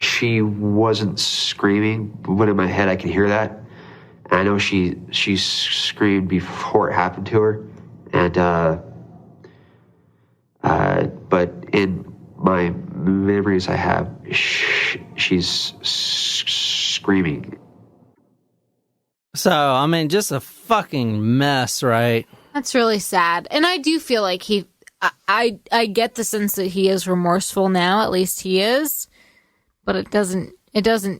She wasn't screaming, but in my head I could hear that. And I know she screamed before it happened to her. And but in my memories I have, she's screaming. So, I mean, just a fucking mess, right? That's really sad. And I do feel like I get the sense that he is remorseful now. At least he is. But it doesn't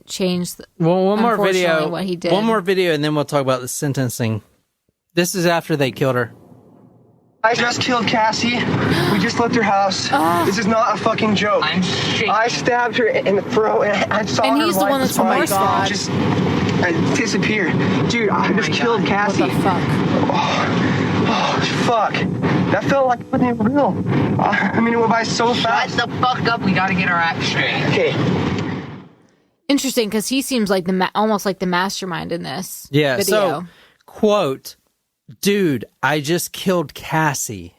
change one more video. What he did. One more video, and then we'll talk about the sentencing. This is after they killed her. I just killed Cassie. We just left her house. This is not a fucking joke. I'm shaking. I stabbed her in the throat, and I saw her he's the one that's remorseful. just disappear. Dude, I just killed Cassie. What the fuck? Oh, fuck. That felt like it wasn't real. I mean, it went by so fast. Shut the fuck up. We gotta get our act straight. Okay. Interesting, because he seems like almost like the mastermind in this video. So, quote, dude, I just killed Cassie.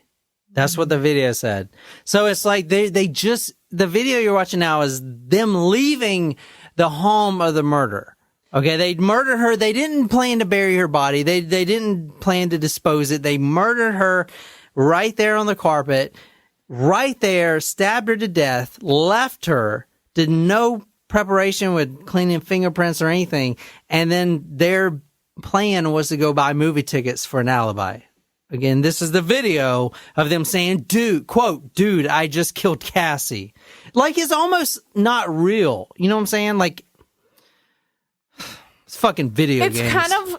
That's what the video said. So it's like they just, the video you're watching now is them leaving the home of the murder. Okay, they murdered her. They didn't plan to bury her body. They didn't plan to dispose it. They murdered her right there on the carpet, right there, stabbed her to death, left her, did no preparation with cleaning fingerprints or anything, and then their plan was to go buy movie tickets for an alibi. Again, this is the video of them saying, dude, quote, dude, I just killed Cassie. Like, it's almost not real. You know what I'm saying? Like, it's fucking video games.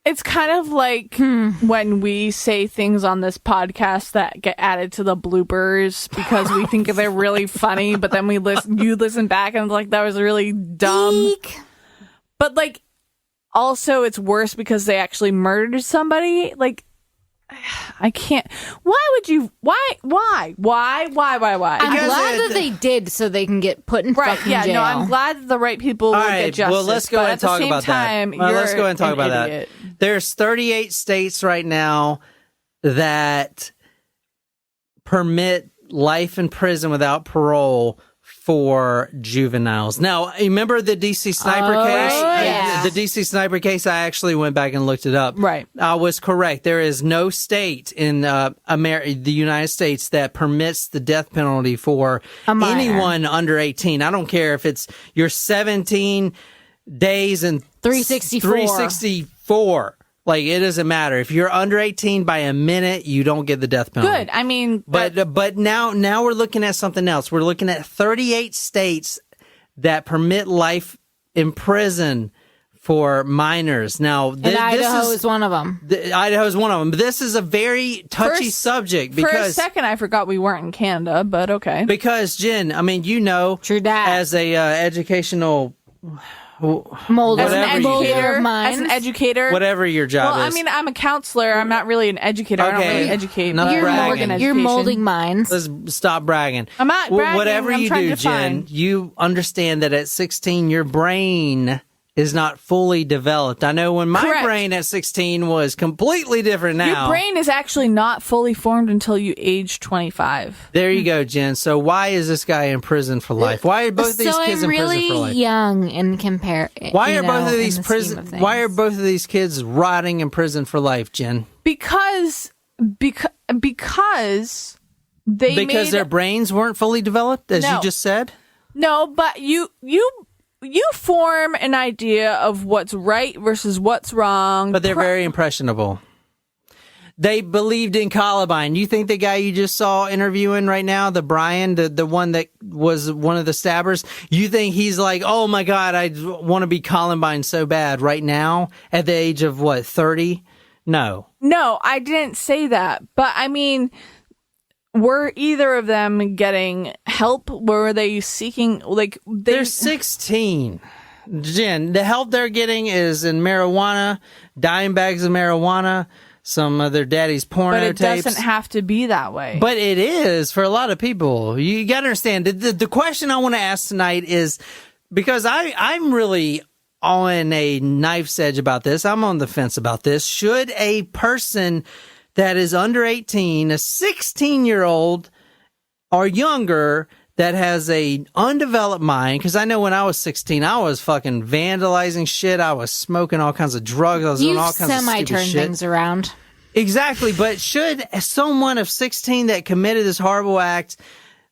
It's kind of like when we say things on this podcast that get added to the bloopers because we think they're really funny, but then you listen back and it's like, that was really dumb. Eek. But like, also it's worse because they actually murdered somebody. Like, I can't. Why would you? Why? I'm glad that they did so they can get put in fucking jail. No, I'm glad that the right people will get justice. Well, let's go and talk about that. Let's go and talk about that. There's 38 states right now that permit life in prison without parole for juveniles. Now, remember the DC sniper case? Yeah. The DC sniper case, I actually went back and looked it up. Right. I was correct. There is no state in the United States that permits the death penalty for anyone under 18. I don't care if it's your 17 days and 364. Like, it doesn't matter. If you're under 18 by a minute, you don't get the death penalty. Good. I mean, but now we're looking at something else. We're looking at 38 states that permit life in prison for minors. Now, Idaho is one of them. Idaho is one of them. But this is a very touchy subject because for a second I forgot we weren't in Canada, but okay. Because Jen, I mean, you know, true that. As a educational. As an educator, whatever your job is. Well, I mean, I'm a counselor. I'm not really an educator. Okay. I don't really educate. You're molding minds. Let's stop bragging. I'm not bragging. Whatever I'm you trying do, to Jen, find. you understand that at 16, your brain is not fully developed. I know when my brain at 16 was completely different now. Your brain is actually not fully formed until you age 25. There you go, Jen. So why is this guy in prison for life? Why are both these kids in prison for life? Young in comparison. Why are both of these kids rotting in prison for life, Jen? Because their brains weren't fully developed, as you just said? No, but you you form an idea of what's right versus what's wrong. But they're very impressionable. They believed in Columbine. You think the guy you just saw interviewing right now, the Brian, the one that was one of the stabbers, you think he's like, oh my God, I want to be Columbine so bad right now at the age of what, 30? No. No, I didn't say that. But I mean, were either of them getting help? Were they seeking, like, they're 16. Jen, the help they're getting is in marijuana, dime bags of marijuana, some of their daddy's porno but it tapes. Doesn't have to be that way. But it is for a lot of people. You got to understand. The question I want to ask tonight is, because I'm really on a knife's edge about this. I'm on the fence about this. Should a person that is under 18, a 16-year-old or younger that has a undeveloped mind, because I know when I was 16, I was fucking vandalizing shit. I was smoking all kinds of drugs. I was doing all kinds of stupid shit. You semi-turn things around. Exactly, but should someone of 16 that committed this horrible act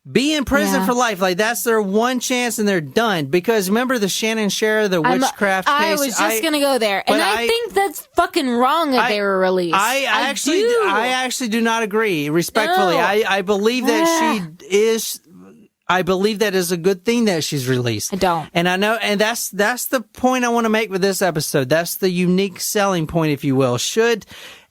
be in prison for life? Like, that's their one chance and they're done. Because remember the Shannon Scherer, the witchcraft case? I was just going to go there. And I think that's fucking wrong that they were released. I actually do not agree, respectfully. No. I believe that she is... I believe that is a good thing that she's released. I don't. And I know, and that's the point I want to make with this episode. That's the unique selling point, if you will. Should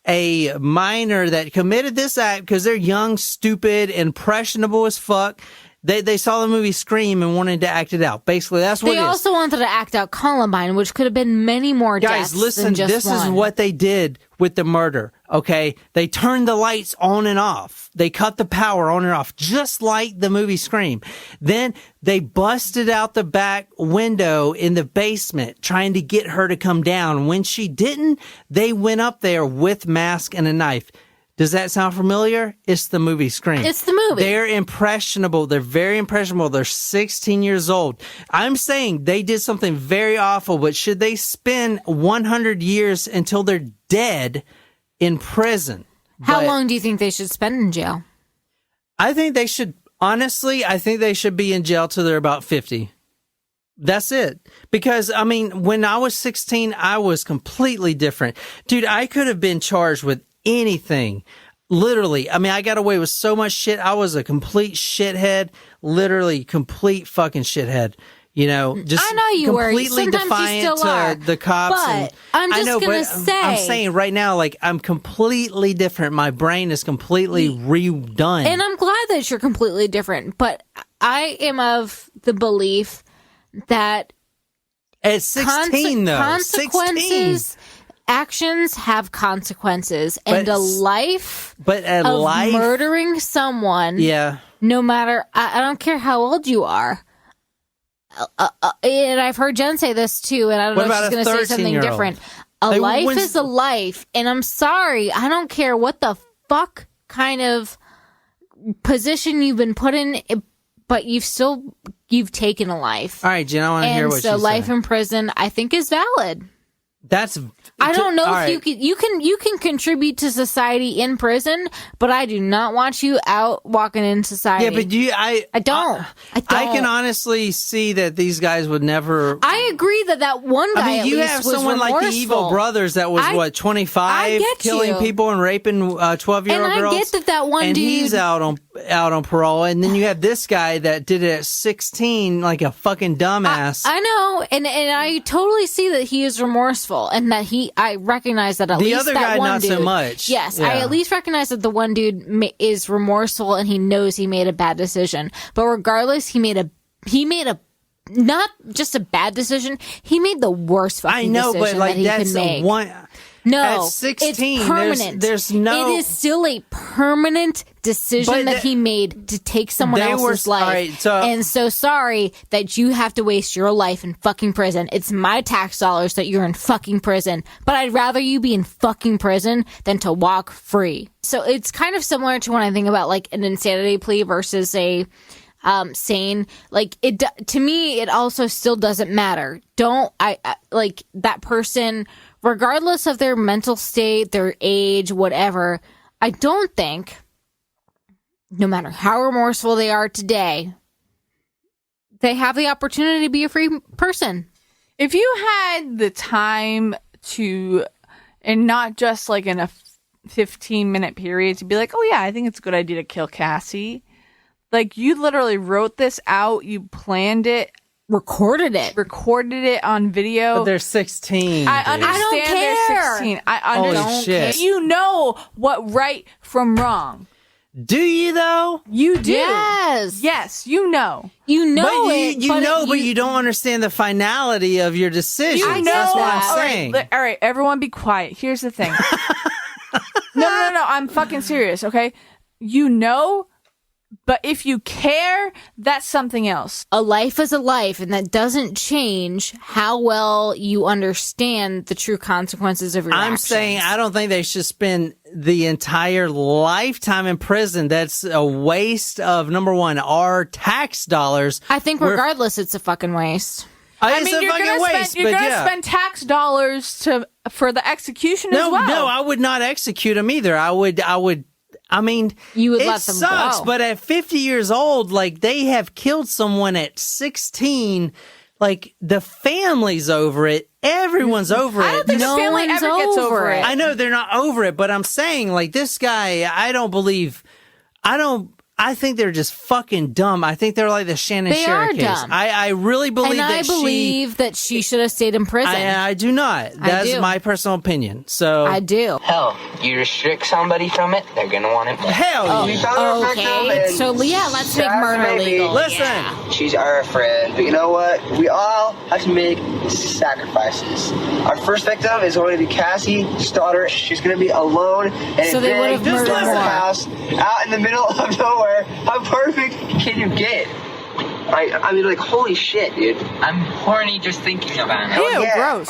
a minor that committed this act, because they're young, stupid, impressionable as fuck, they saw the movie Scream and wanted to act it out. Basically, that's what it is. They also wanted to act out Columbine, which could have been many more deaths. Guys, listen, than just this one. is what they did with the murder, okay? They turned the lights on and off. They cut the power on and off, just like the movie Scream. Then they busted out the back window in the basement, trying to get her to come down. When she didn't, they went up there with mask and a knife. Does that sound familiar? It's the movie Scream. It's the movie. They're impressionable. They're very impressionable. They're 16 years old. I'm saying they did something very awful, but should they spend 100 years until they're dead in prison? How long do you think they should spend in jail? I think they should, honestly, I think they should be in jail till they're about 50. That's it. Because, I mean, when I was 16, I was completely different. Dude, I could have been charged with anything. Literally. I mean, I got away with so much shit. I was a complete shithead. Literally complete fucking shithead. You know, just I know you were. completely Sometimes defiant you still are. to the cops. But and I'm just I know, gonna but say, I'm saying right now, like, I'm completely different. My brain is completely redone. And I'm glad that you're completely different. But I am of the belief that at 16, though, consequences. 16. Actions have consequences, and a life of murdering someone, no matter, I don't care how old you are. And I've heard Jen say this too, and I don't know if she's going to say something different. A life is a life, and I'm sorry, I don't care what the fuck kind of position you've been put in, but you've taken a life. All right, Jen, I want to hear what you say. And so life in prison, I think, is valid. I don't know if you can contribute to society in prison, but I do not want you out walking in society. Yeah, but I don't. I can honestly see that these guys would never. I agree that one guy. I mean, you have someone like the Evil Brothers that was 25, killing people and raping 12-year-old girls. And I get that one and dude. He's out on parole, and then you have this guy that did it at 16, like a fucking dumbass. I know, and I totally see that he is remorseful, and that I recognize that at least the other that guy one not dude, so much. Yes, I at least recognize that the one dude is remorseful and he knows he made a bad decision. But regardless, he made a not just a bad decision. He made the worst fucking decision but like that he that's could make. No, at 16, it's permanent. There's no. It is still a permanent decision that he made to take someone else's life. Right, and so sorry that you have to waste your life in fucking prison. It's my tax dollars that you're in fucking prison. But I'd rather you be in fucking prison than to walk free. So it's kind of similar to when I think about like an insanity plea versus a sane. Like to me, it also still doesn't matter. Like that person, regardless of their mental state, their age, whatever, I don't think, no matter how remorseful they are today, they have the opportunity to be a free person. If you had the time to, and not just like in a 15-minute period, to be like, oh yeah, I think it's a good idea to kill Cassie. Like, you literally wrote this out, you planned it, recorded it on video. But they're 16. I understand they're 16. I understand. Holy shit. You know what right from wrong. Do you though? You do. Yes, you know. You know but it. But you don't understand the finality of your decision. You know. That's what I'm saying. All right, everyone be quiet. Here's the thing. No. I'm fucking serious, okay? You know, but if you care, that's something else. A life is a life, and that doesn't change how well you understand the true consequences of your actions. I'm saying I don't think they should spend the entire lifetime in prison. That's a waste of, number one, our tax dollars. I think regardless, it's a fucking waste. I mean, you're gonna spend tax dollars for the execution as well. No, I would not execute them either. I mean, you would it let them sucks, go. but at 50 years old, like, they have killed someone at 16. Like, the family's over it. Everyone's over it. I don't think the family ever gets over it. I know they're not over it, but I'm saying, like, this guy, I think they're just fucking dumb. I think they're like the Shannon Sherry case. Dumb. I really believe and that I believe that she should have stayed in prison. I do not. That's my personal opinion. So I do. Hell, you restrict somebody from it, they're gonna want it more. Hell yeah. Okay, so yeah, let's make murder legal. Listen. Yeah. She's our friend, but you know what? We all have to make sacrifices. Our first victim is going to be Cassie Stoddart. She's going to be alone in So a they big would have murdered desert her. house out in the middle of nowhere. How perfect can you get? I mean, like, holy shit, dude. I'm horny just thinking about it. Ew, gross.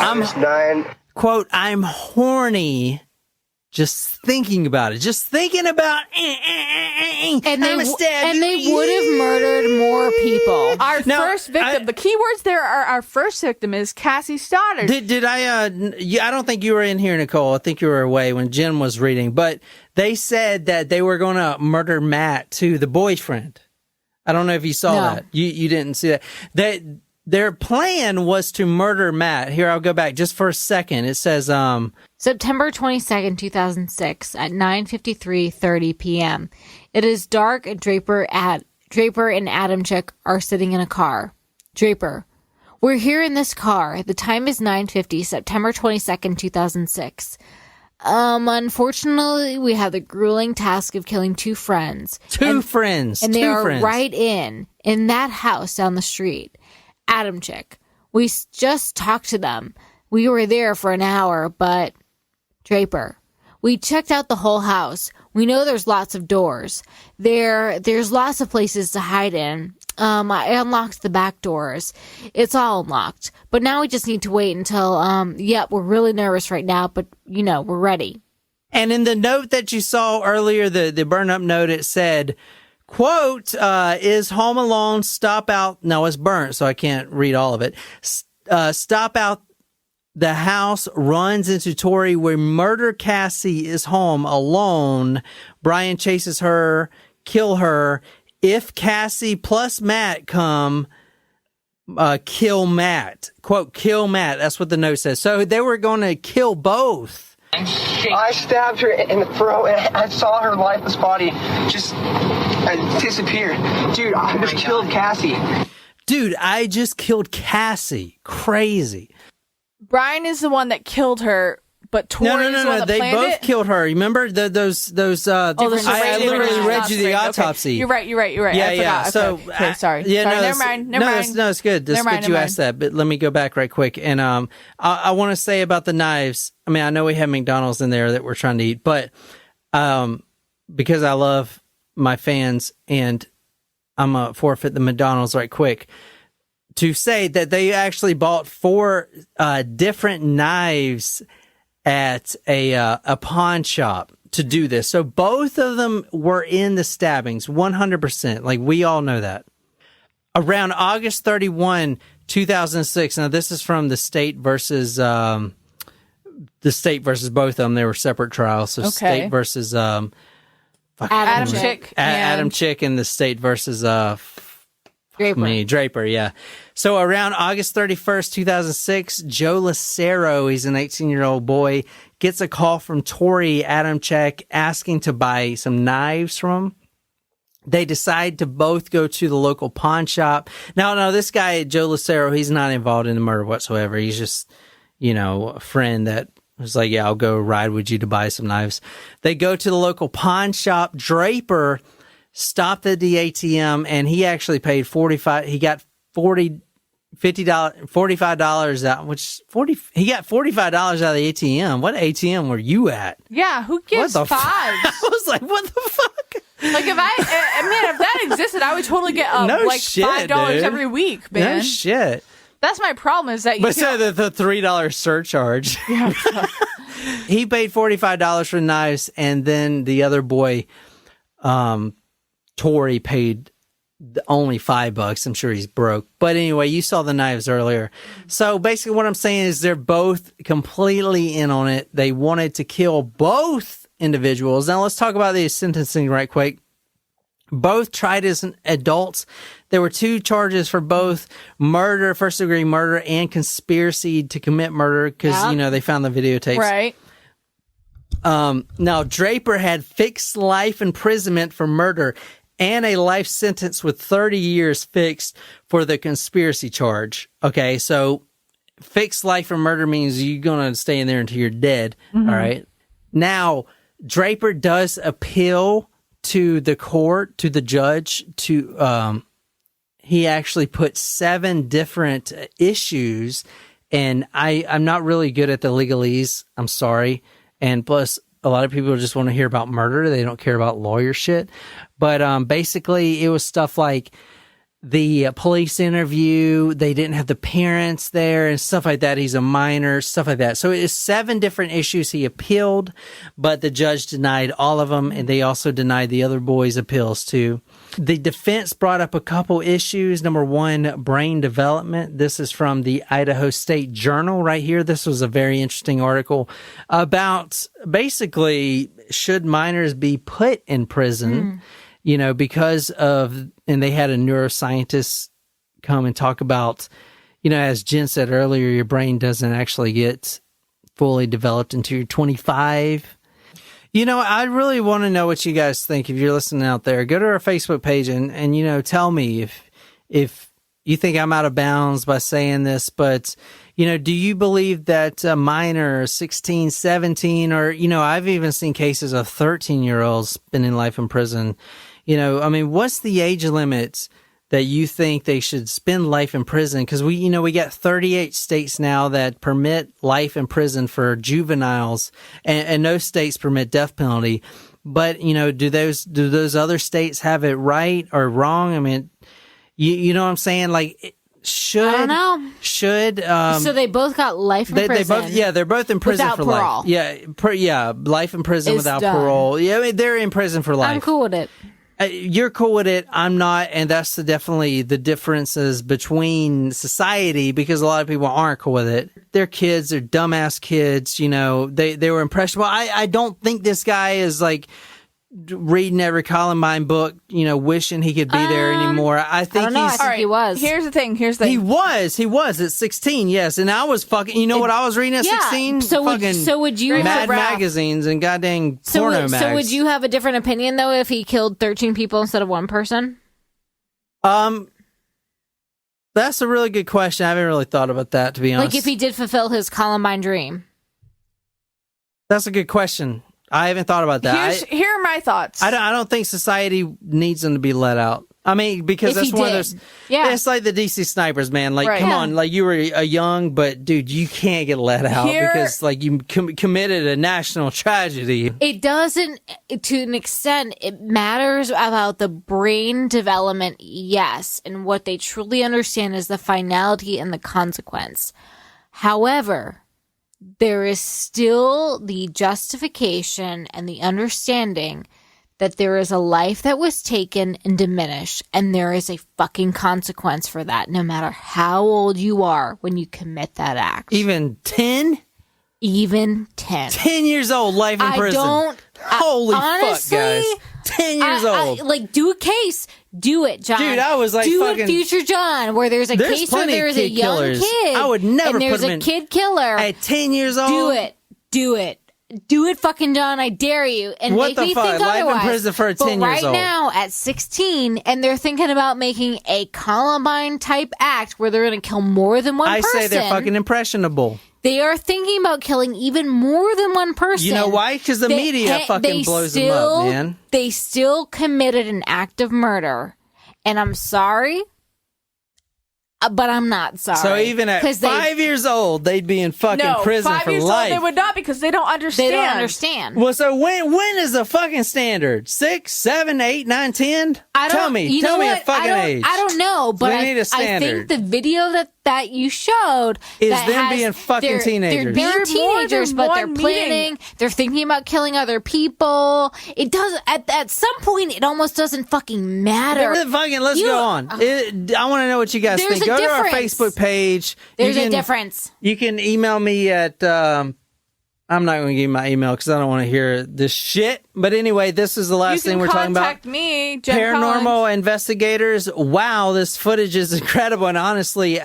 I'm horny just thinking about it. Just thinking about and they would have murdered more people. Our first victim. The keywords there are our first victim is Cassie Stoddart. Did I? I don't think you were in here, Nicole. I think you were away when Jen was reading. But they said that they were going to murder Matt to the boyfriend. I don't know if you saw that. You didn't see that. Their plan was to murder Matt. Here, I'll go back just for a second. It says, September 22nd, 2006 at 9:53:30 p.m. It is dark and Draper and Adamcik are sitting in a car. Draper: we're here in this car. The time is 9:50, September 22nd, 2006. Unfortunately, we have the grueling task of killing two friends. Two friends. And they are right in that house down the street. Adamcik: we just talked to them. We were there for an hour, but... Draper: we checked out the whole house. We know there's lots of doors. There's lots of places to hide in. I unlocked the back doors. It's all unlocked. But now we just need to wait until, we're really nervous right now, but, we're ready. And in the note that you saw earlier, the burn-up note, it said, quote, is home alone, stop out. No, it's burnt, so I can't read all of it. Stop out the house, runs into Torey. We murder Cassie is home alone. Brian chases her, kill her. If Cassie plus Matt come, kill Matt. Quote, kill Matt. That's what the note says. So they were going to kill both. I stabbed her in the throat, and I saw her lifeless body just disappear. Dude, I just killed Cassie. Dude, I just killed Cassie. Crazy. Brian is the one that killed her, but Torey is the one that they planned both it? killed her. Remember those I literally read you the autopsy. Okay. You're right. Yeah, I forgot. So, okay, sorry. Yeah, sorry, no, never mind. No, it's good. It's good you asked that, but let me go back right quick. And I want to say about the knives. I mean, I know we have McDonald's in there that we're trying to eat, but because I love my fans and I'm going to forfeit the McDonald's right quick. To say that they actually bought 4 different knives at a pawn shop to do this. So both of them were in the stabbings, 100%. Like, we all know that. Around August 31, 2006. Now, this is from the state versus both of them. They were separate trials. So state versus Adamcik. Adamcik and the state versus Draper, yeah. So around August 31st, 2006, Joe Lucero, he's an 18-year-old boy, gets a call from Torey Adamcik asking to buy some knives from him. They decide to both go to the local pawn shop. Now, this guy, Joe Lucero, he's not involved in the murder whatsoever. He's just, a friend that was like, yeah, I'll go ride with you to buy some knives. They go to the local pawn shop. Draper stopped at the ATM, and he actually paid he got $45 out, he got $45 out of the ATM. What ATM were you at? Yeah, who gives fives? I was like, what the fuck? Like, if that existed, I would totally get $5 every week, man. No shit. That's my problem is that you the $3 surcharge. Yeah. He paid $45 for knives, and then the other boy, Torey, paid only $5. I'm sure he's broke. But anyway, you saw the knives earlier. So basically what I'm saying is they're both completely in on it. They wanted to kill both individuals. Now let's talk about the sentencing right quick. Both tried as adults. There were 2 charges for both murder, first-degree murder, and conspiracy to commit murder because, they found the videotapes. Right. Now, Draper had fixed life imprisonment for murder and a life sentence with 30 years fixed for the conspiracy charge. Okay, so fixed life for murder means you're going to stay in there until you're dead. Mm-hmm. All right. Now, Draper does appeal to the court, to the judge, he actually put 7 different issues, and I'm not really good at the legalese. I'm sorry. And plus, a lot of people just want to hear about murder. They don't care about lawyer shit. But basically, it was stuff like the police interview. They didn't have the parents there and stuff like that. He's a minor, stuff like that. So it is 7 different issues he appealed, but the judge denied all of them, and they also denied the other boys' appeals too. The defense brought up a couple issues. Number 1, brain development. This is from the Idaho State Journal right here. This was a very interesting article about basically should minors be put in prison, because of, and they had a neuroscientist come and talk about, as Jen said earlier, your brain doesn't actually get fully developed until you're 25. I really want to know what you guys think. If you're listening out there, go to our Facebook page and tell me if you think I'm out of bounds by saying this, but, do you believe that a minor, 16, 17, or, I've even seen cases of 13-year-olds spending life in prison. What's the age limit that you think they should spend life in prison? Because we got 38 states now that permit life in prison for juveniles, and no states permit death penalty. But do those other states have it right or wrong? You know what I'm saying? Like, I don't know. So they both got life in prison. They're both in prison without for parole. life. Life in prison It's without done. parole. Yeah, they're in prison for life. I'm cool with it. You're cool with it. I'm not, and that's definitely the differences between society, because a lot of people aren't cool with it. They're kids. They're dumbass kids. They were impressionable. I don't think this guy is like reading every Columbine book, wishing he could be there anymore. I think he was. Here's the thing. He was at 16, yes. And I was fucking, what I was reading at 16? So would you Mad magazines and goddamn porno mags. So would you have a different opinion, though, if he killed 13 people instead of 1 person? That's a really good question. I haven't really thought about that, to be honest. Like, if he did fulfill his Columbine dream. That's a good question. I haven't thought about that. Here are my thoughts. I don't think society needs them to be let out. Because that's one of those. Yeah. It's like the DC snipers, man. Like, come on, like you were a young, but dude, you can't get let out because like you committed a national tragedy. It doesn't, to an extent, it matters about the brain development, yes, and what they truly understand is the finality and the consequence. However, there is still the justification and the understanding that there is a life that was taken and diminished, and there is a fucking consequence for that, no matter how old you are when you commit that act. Even 10? Even 10. 10 years old, life in prison. Holy honestly, fuck, guys. 10 years old. Like, do a case. Do it, John. Dude, I was like, do fucking... it, Future John, where there's a case where there's a young killers. kid. I would never and there's put him a in... kid killer. At 10 years old? Do it. Do it. Do it, fucking John. I dare you. And what make the me fuck? think Life otherwise. in prison for a 10 but years old. right now, at 16, and they're thinking about making a Columbine-type act where they're going to kill more than one person. I say they're fucking impressionable. They are thinking about killing even more than one person. You know why? Because the media fucking blows them up, man. They still committed an act of murder. And I'm sorry, but I'm not sorry. So even at 5 years old, they'd be in fucking prison for 5 years life. old, they would not, because they don't understand. They don't understand. Well, so when is the fucking standard? 6, 7, 8, 9, 10? Tell me a fucking age. I don't know, but We need a I standard. think the video that you showed Is that them has- being fucking teenagers. They're being teenagers, but they're one planning. meeting. They're thinking about killing other people. It does at some point. It almost doesn't fucking matter. Let's go on. I want to know what you guys There's think. a Go to our difference. Facebook page. There's a difference. You can email me at. I'm not going to give you my email because I don't want to hear this shit. But anyway, this is the last thing we're talking about. Contact me, Jen Paranormal Collins. investigators. Wow, this footage is incredible. And honestly,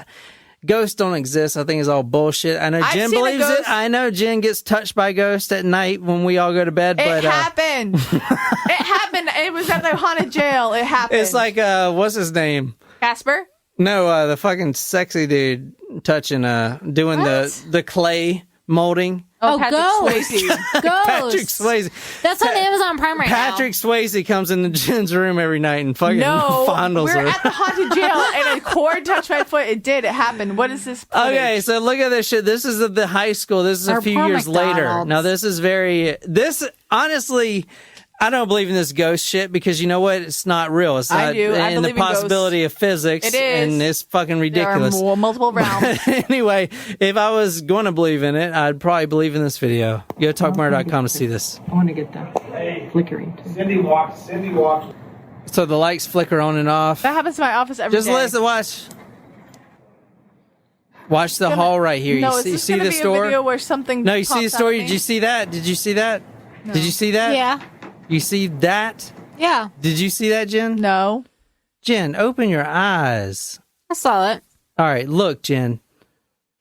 ghosts don't exist. I think it's all bullshit. I know I've Jen seen a believes it. ghost. I know Jen gets touched by ghosts at night when we all go to bed. It but happened. It happened. It was at the haunted jail. It happened. it's like, what's his name? Casper? No, the fucking sexy dude touching, doing the clay molding. Oh, Patrick Ghost. Swayze. Ghost. Patrick Swayze. That's on Amazon Prime right Patrick Swayze comes into Jen's room every night and fucking No, fondles we're her. at the haunted jail, and a cord touched my foot. It did. It happened. What is this? footage? Okay, so look at this shit. This is the high school. This is a Or few poor years later. McDonald's. Now, this honestly, I don't believe in this ghost shit because you know what? It's not real. It's I not do. I in the believe in possibility of physics. It is. And it's fucking There are ridiculous. multiple realms. Anyway, if I was going to believe in it, I'd probably believe in this video. Go to talkmurder.com to see this. I want to get the flickering. Cindy walks. So the lights flicker on and off. That happens to my office every Just day. listen, watch the hall right here. No, You is see this this gonna be door? a video where something No, you see the pops out story? at me? Did you see that? Did you see that? Did you see that? Yeah. You see that? Yeah. Did you see that, Jen? No. Jen, open your eyes. I saw it. All right, look, Jen.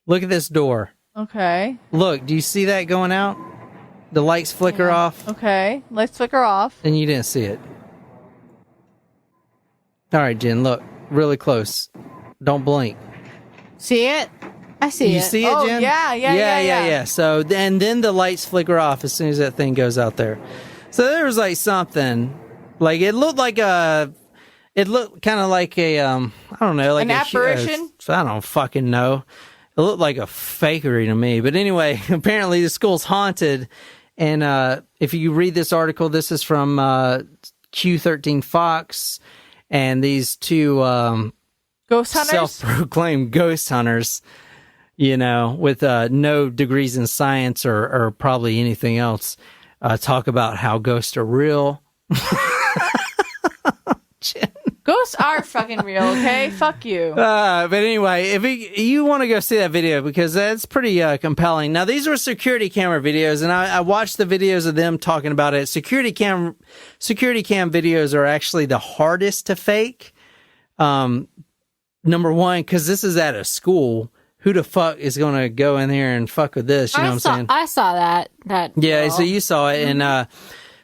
Look at this door. Okay. Look, do you see that going out? The lights flicker off, Okay. Let's flicker off. and you didn't see it. All right, Jen, look. Really close. Don't blink. See it? I see You it. see it, Oh, Jen? yeah. So then the lights flicker off as soon as that thing goes out there. So there was like something, like it looked kind of like a I don't know, like An apparition? I don't fucking know. It looked like a fakery to me. But anyway, apparently the school's haunted. And if you read this article, this is from Q13 Fox, and these two Ghost hunters. self-proclaimed ghost hunters, you know, with no degrees in science or probably anything else, talk about how ghosts are real. Ghosts are fucking real. Okay. Fuck you. But anyway, if you want to go see that video, because that's pretty compelling. Now, these were security camera videos, and I watched the videos of them talking about it. Security cam videos are actually the hardest to fake. Number one, because this is at a school. Who the fuck is going to go in here and fuck with this? You know what I'm saying? I saw that. Yeah, girl. so you saw it. And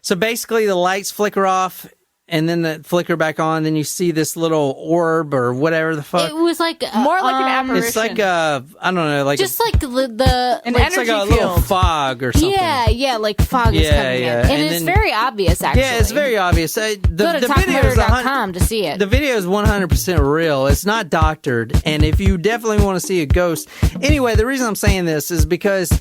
so basically the lights flicker off and then the flicker back on. Then you see this little orb or whatever the fuck. It was like More like an apparition. It's like I don't know, like just like the An it's energy like a field. little fog or something. yeah, like fog is Yeah, coming yeah. in, and, And it's then- very obvious. Actually, Yeah, it's very obvious. Go to The video is talkmurder.com to see it. The video is 100% real. It's not doctored. And if you definitely want to see a ghost, anyway, the reason I'm saying this is because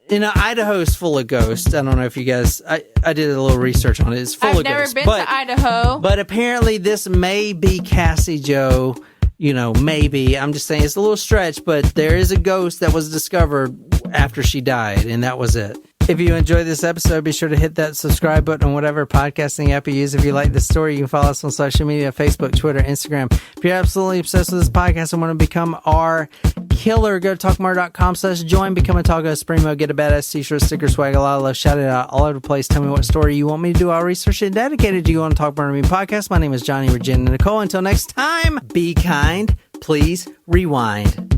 Idaho's full of ghosts. I don't know if you guys. I did a little research on it. It's full I've of never ghosts. been to Idaho. But apparently, this may be Cassie Jo. You know, maybe. I'm just saying it's a little stretch, but there is a ghost that was discovered after she died, and that was it. If you enjoyed this episode, be sure to hit that subscribe button on whatever podcasting app you use. If you like this story, you can follow us on social media, Facebook, Twitter, Instagram. If you're absolutely obsessed with this podcast and want to become our killer, go to talkmurder.com/join, become a Talk Us Primo, get a badass t-shirt, sticker, swag, a lot of love, shout it out all over the place. Tell me what story you want me to do. I'll research it dedicated to you on Talk Murder Me podcast. My name is Johnny, Regina, and Nicole. Until next time, be kind. Please rewind.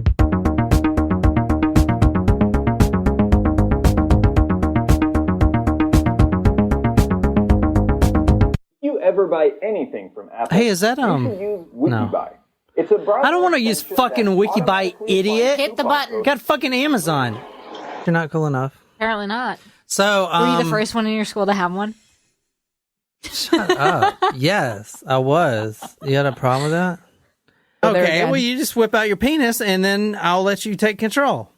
Ever buy anything from Apple? Hey, is that you should use WikiBuy. No. It's a browser I don't want to use fucking WikiBuy, idiot. Hit the button. Got fucking Amazon. You're not cool enough. Apparently not. So, Were you the first one in your school to have one? Shut up. Yes, I was. You had a problem with that? Okay, well, you just whip out your penis and then I'll let you take control.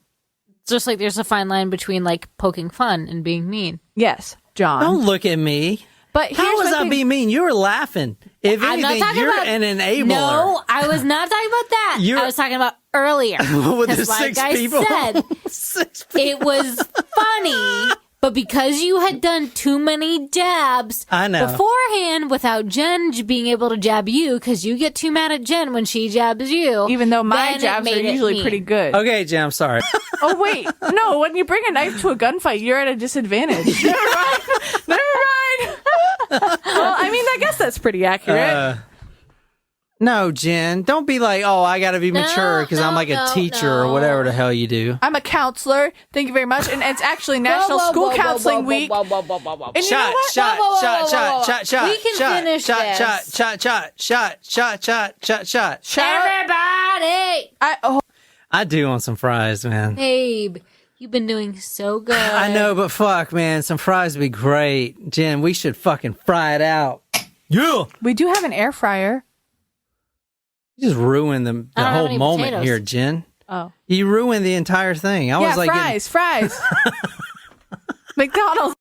Just like there's a fine line between like poking fun and being mean. Yes, John. Don't look at me. But how was I being mean? You were laughing. If anything, you're an enabler. No, I was not talking about that. I was talking about earlier. With the Because like 6 I people. said, 6 people. it was funny, but because you had done too many jabs I know. beforehand without Jen being able to jab you, because you get too mad at Jen when she jabs you. Even though my then jabs it are made it usually mean. pretty good. Okay, Jen, I'm sorry. Oh, wait. No, when you bring a knife to a gunfight, you're at a disadvantage. Never mind. Never mind. Well, I mean, I guess that's pretty accurate. No, Jen, don't be like, oh, I got to be mature because I'm like a teacher or whatever the hell you do. I'm a counselor. Thank you very much. And it's actually National School Counseling Week. And you know what? We can finish this. Everybody! I do want some fries, man. Babe, you've been doing so good. I know, but fuck, man, some fries would be great. Jen, we should fucking fry it out. Yeah. We do have an air fryer. You just ruined the I don't have whole any moment potatoes. here, Jen. Oh. You ruined the entire thing. I was like, fries. McDonald's.